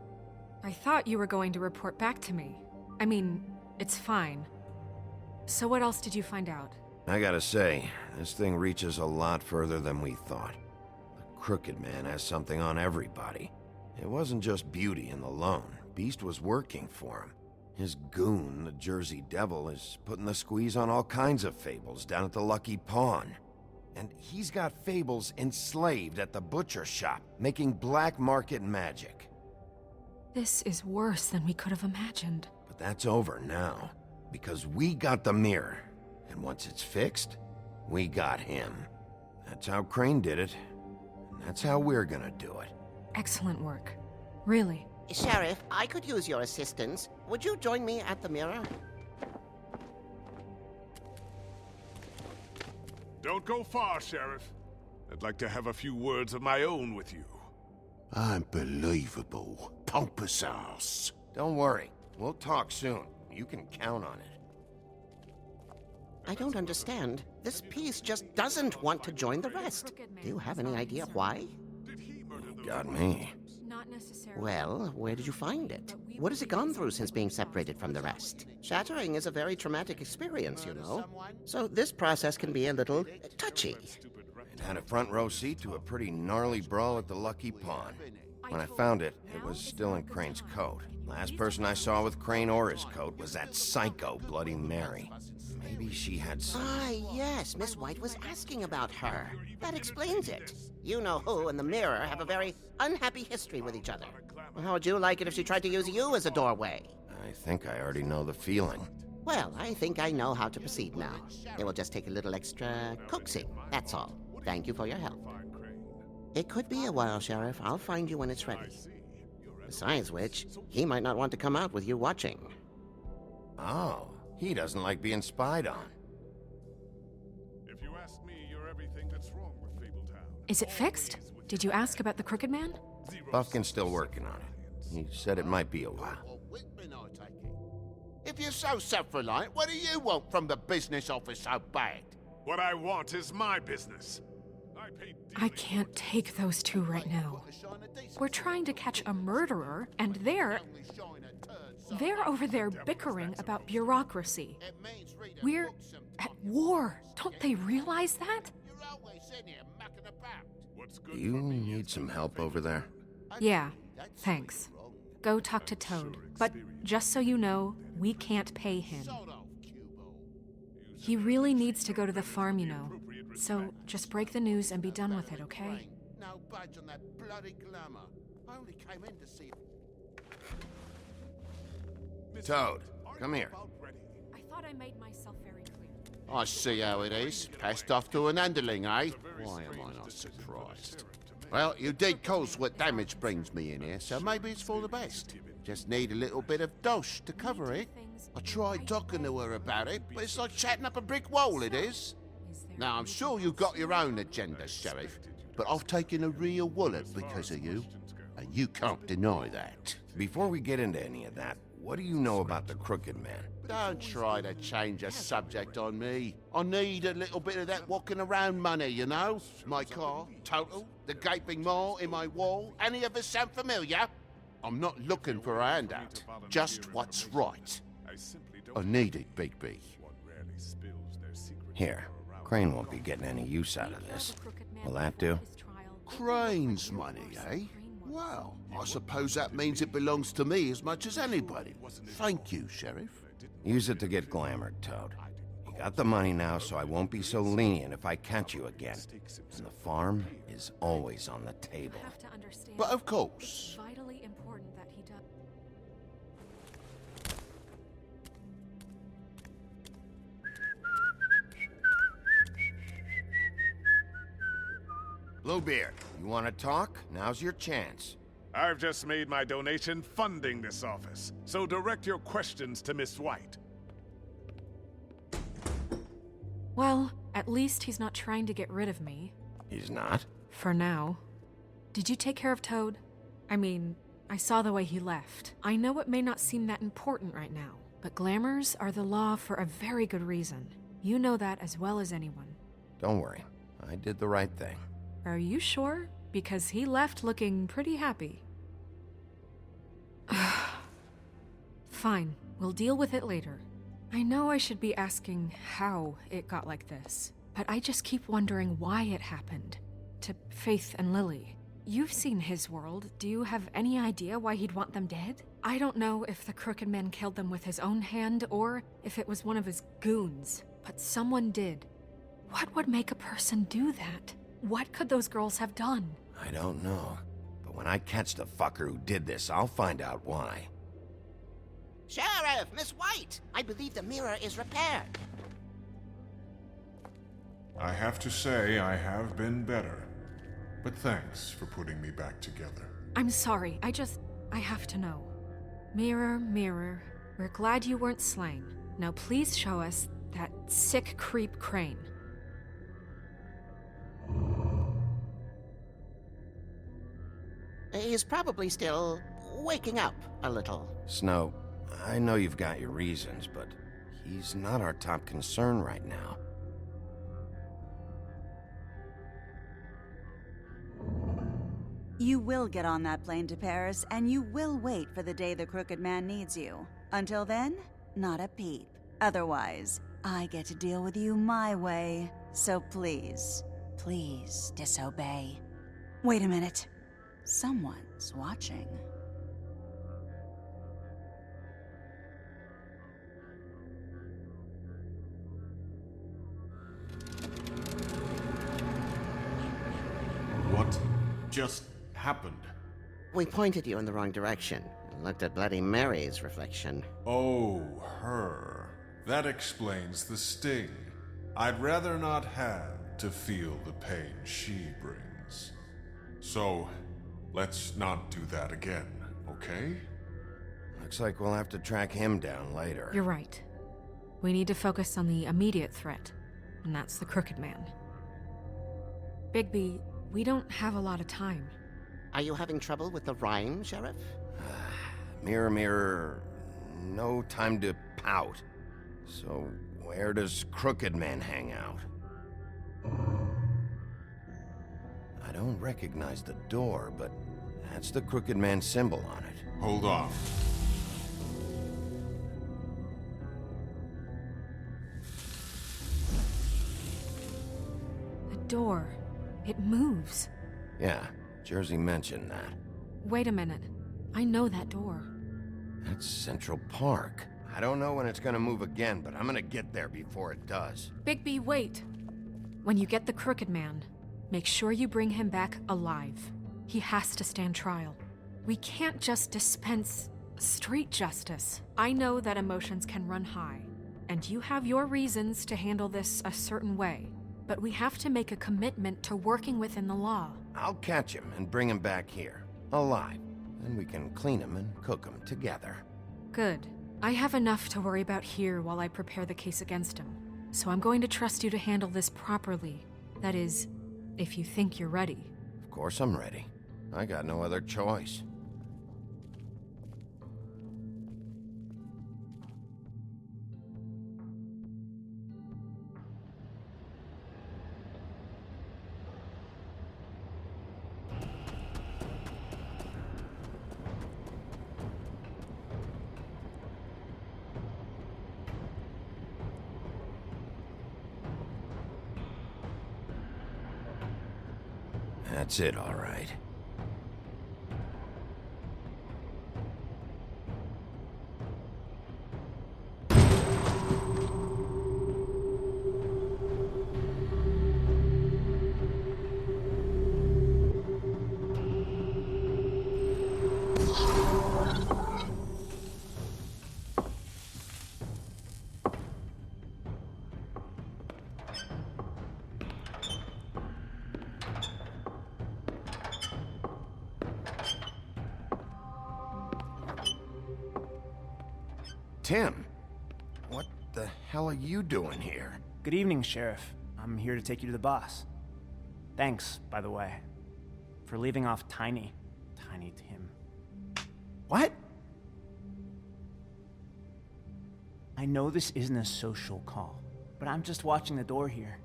I thought you were going to report back to me. I mean, it's fine. So what else did you find out? I gotta say, this thing reaches a lot further than we thought. The Crooked Man has something on everybody. It wasn't just Beauty and the Lone. Beast was working for him. His goon, the Jersey Devil, is putting the squeeze on all kinds of fables down at the Lucky Pawn. And he's got fables enslaved at the butcher shop, making black market magic. This is worse than we could have imagined. But that's over now, because we got the mirror. And once it's fixed, we got him. That's how Crane did it, and that's how we're gonna do it. Excellent work. Really. Sheriff, I could use your assistance. Would you join me at the mirror? Don't go far, Sheriff. I'd like to have a few words of my own with you. Unbelievable. Pompous ass. Don't worry. We'll talk soon. You can count on it. I don't understand. This piece just doesn't want to join the rest. Do you have any idea why? Got me. Not necessarily. Well, where did you find it? What has it gone through since being separated from the rest? Shattering is a very traumatic experience, you know. So this process can be a little touchy. It had a front row seat to a pretty gnarly brawl at the Lucky Pawn. When I found it, it was still in Crane's coat. Last person I saw with Crane or his coat was that psycho Bloody Mary. Maybe she had some... Ah, yes, Miss White was asking about her. That explains it. You know who and the mirror have a very unhappy history with each other. How would you like it if she tried to use you as a doorway? I think I already know the feeling. Well, I think I know how to proceed now. It will just take a little extra coaxing, that's all. Thank you for your help. It could be a while, Sheriff. I'll find you when it's ready. Besides which, he might not want to come out with you watching. Oh, he doesn't like being spied on. If you ask me, you're everything that's wrong with Fabletown. Is it fixed? Did you ask about the Crooked Man? Buffkin's still working on it. He said it might be a while. If you're so self-reliant, what do you want from the business office so bad? What I want is my business. I can't take those two right now. We're trying to catch a murderer, and they're over there bickering about bureaucracy. We're at war. Don't they realize that? Do you need some help over there? Yeah, thanks. Go talk to Toad. But just so you know, we can't pay him. He really needs to go to the farm, you know. So just break the news and be done with it, okay? No budge on that bloody glamour. I only came in to see... Toad, come here. I thought I made myself very clear. I see how it is. Passed off to an underling, eh? Why am I not surprised? Well, you did cause what damage brings me in here, so maybe it's for the best. Just need a little bit of dosh to cover it. I tried talking to her about it, but it's like chatting up a brick wall, it is. Now, I'm sure you've got your own agenda, Sheriff, but I've taken a real wallet because of you, and you can't deny that. Before we get into any of that, what do you know about the Crooked Man? Don't try to change a subject on me. I need a little bit of that walking around money, you know? My car, total, the gaping maw in my wall. Any of us sound familiar? I'm not looking for a handout, just what's right. I need it, Bigby. Here, Crane won't be getting any use out of this. Will that do? Crane's money, eh? Well, I suppose that means it belongs to me as much as anybody. Thank you, Sheriff. Use it to get glamored, Toad. You got the money now, so I won't be so lenient if I catch you again. And the farm is always on the table. But of course. Vitally important that he does. Bluebeard, you want to talk? Now's your chance. I've just made my donation funding this office, so direct your questions to Miss White. Well, at least he's not trying to get rid of me. He's not? For now. Did you take care of Toad? I mean, I saw the way he left. I know it may not seem that important right now, but glamours are the law for a very good reason. You know that as well as anyone. Don't worry. I did the right thing. Are you sure? Because he left looking pretty happy. Fine, we'll deal with it later. I know I should be asking how it got like this, but I just keep wondering why it happened. To Faith and Lily. You've seen his world. Do you have any idea why he'd want them dead? I don't know if the Crooked Man killed them with his own hand or if it was one of his goons, but someone did. What would make a person do that? What could those girls have done? I don't know. But when I catch the fucker who did this, I'll find out why. Sheriff, Miss White! I believe the mirror is repaired. I have to say I have been better. But thanks for putting me back together. I'm sorry, I have to know. Mirror, mirror, we're glad you weren't slain. Now please show us that sick creep Crane. He's probably still waking up a little. Snow, I know you've got your reasons, but he's not our top concern right now. You will get on that plane to Paris, and you will wait for the day the Crooked Man needs you. Until then, not a peep. Otherwise, I get to deal with you my way. So please, please disobey. Wait a minute. Someone's watching. What just happened? We pointed you in the wrong direction and looked at Bloody Mary's reflection. Oh, her. That explains the sting. I'd rather not have to feel the pain she brings. So, let's not do that again, okay? Looks like we'll have to track him down later. You're right. We need to focus on the immediate threat, and that's the Crooked Man. Bigby, we don't have a lot of time. Are you having trouble with the rhyme, Sheriff? Mirror, mirror, no time to pout. So, where does Crooked Man hang out? I don't recognize the door, but that's the Crooked Man symbol on it. Hold on. The door. It moves. Yeah, Jersey mentioned that. Wait a minute. I know that door. That's Central Park. I don't know when it's gonna move again, but I'm gonna get there before it does. Bigby, wait. When you get the Crooked Man, make sure you bring him back alive. He has to stand trial. We can't just dispense street justice. I know that emotions can run high, and you have your reasons to handle this a certain way, but we have to make a commitment to working within the law. I'll catch him and bring him back here, alive. Then we can clean him and cook him together. Good. I have enough to worry about here while I prepare the case against him. So I'm going to trust you to handle this properly. That is, if you think you're ready. Of course I'm ready. I got no other choice. That's it, all right. Tim, what the hell are you doing here? Good evening, Sheriff. I'm here to take you to the boss. Thanks, by the way, for leaving off Tiny. Tiny Tim. What? I know this isn't a social call, but I'm just watching the door here.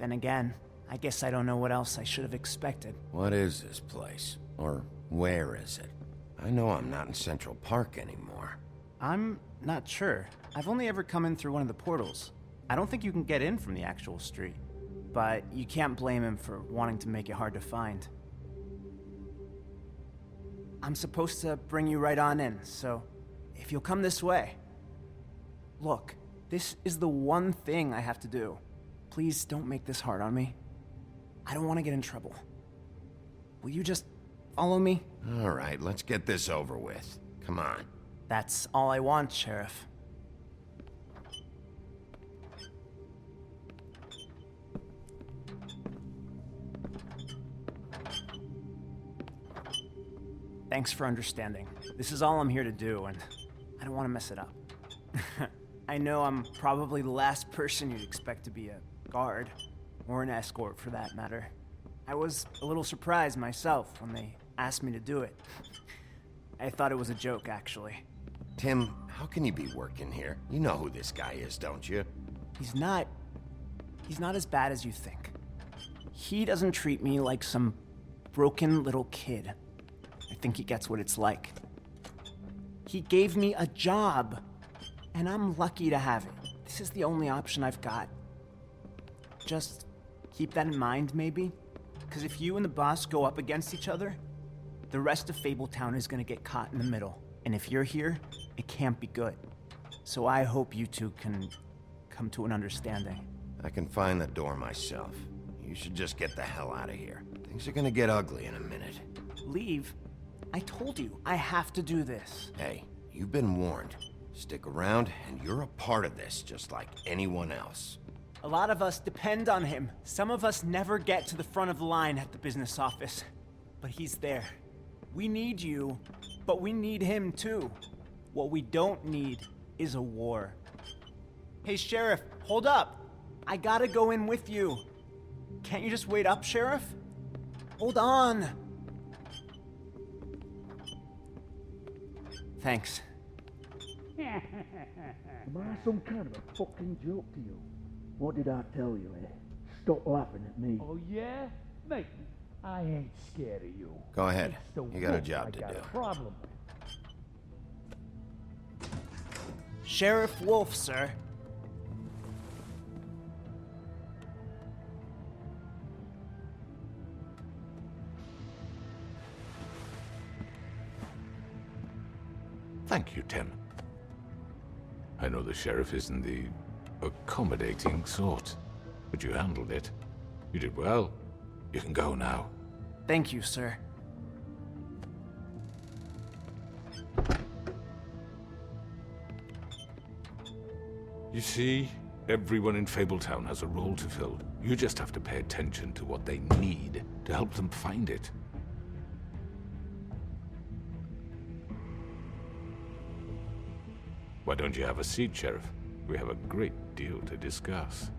Then again, I guess I don't know what else I should have expected. What is this place? Or where is it? I know I'm not in Central Park anymore. I'm not sure. I've only ever come in through one of the portals. I don't think you can get in from the actual street. But you can't blame him for wanting to make it hard to find. I'm supposed to bring you right on in, so if you'll come this way. Look, this is the one thing I have to do. Please don't make this hard on me. I don't want to get in trouble. Will you just follow me? All right, let's get this over with. Come on. That's all I want, Sheriff. Thanks for understanding. This is all I'm here to do, and I don't want to mess it up. I know I'm probably the last person you'd expect to be a guard, or an escort for that matter. I was a little surprised myself when they asked me to do it. I thought it was a joke, actually. Tim, how can you be working here? You know who this guy is, don't you? He's not as bad as you think. He doesn't treat me like some broken little kid. I think he gets what it's like. He gave me a job, and I'm lucky to have it. This is the only option I've got. Just keep that in mind, maybe? Because if you and the boss go up against each other, the rest of Fabletown is gonna get caught in the middle. And if you're here, it can't be good. So I hope you two can come to an understanding. I can find the door myself. You should just get the hell out of here. Things are gonna get ugly in a minute. Leave? I told you, I have to do this. Hey, you've been warned. Stick around, and you're a part of this, just like anyone else. A lot of us depend on him. Some of us never get to the front of the line at the business office. But he's there. We need you, but we need him too. What we don't need is a war. Hey, Sheriff, hold up. I gotta go in with you. Can't you just wait up, Sheriff? Hold on. Thanks. Am I some kind of a fucking joke to you? What did I tell you, eh? Stop laughing at me. Oh, yeah? Mate, I ain't scared of you. Go ahead. It's the You got a wolf job I to got do. a problem with. Sheriff Wolf, sir. Thank you, Tim. I know the sheriff isn't the accommodating sort, but you handled it. You did well. You can go now. Thank you, sir. You see, everyone in Fabletown has a role to fill. You just have to pay attention to what they need to help them find it. Why don't you have a seat, Sheriff? We have a great deal to discuss.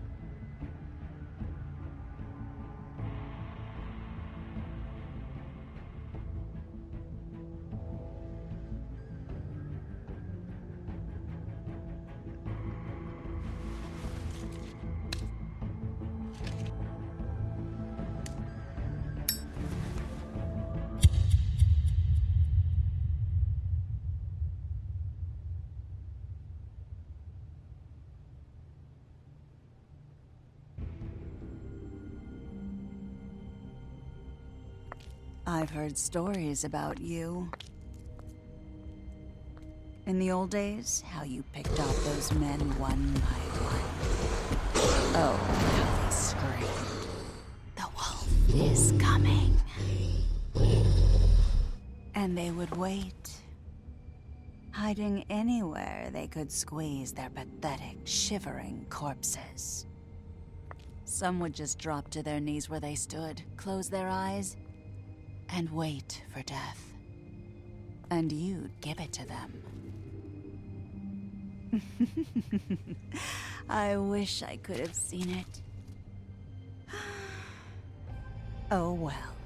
I've heard stories about you. In the old days, how you picked off those men one by one. Oh, how they screamed. The wolf is coming. And they would wait, hiding anywhere they could squeeze their pathetic, shivering corpses. Some would just drop to their knees where they stood, close their eyes, and wait for death. And you'd give it to them. I wish I could have seen it. Oh well.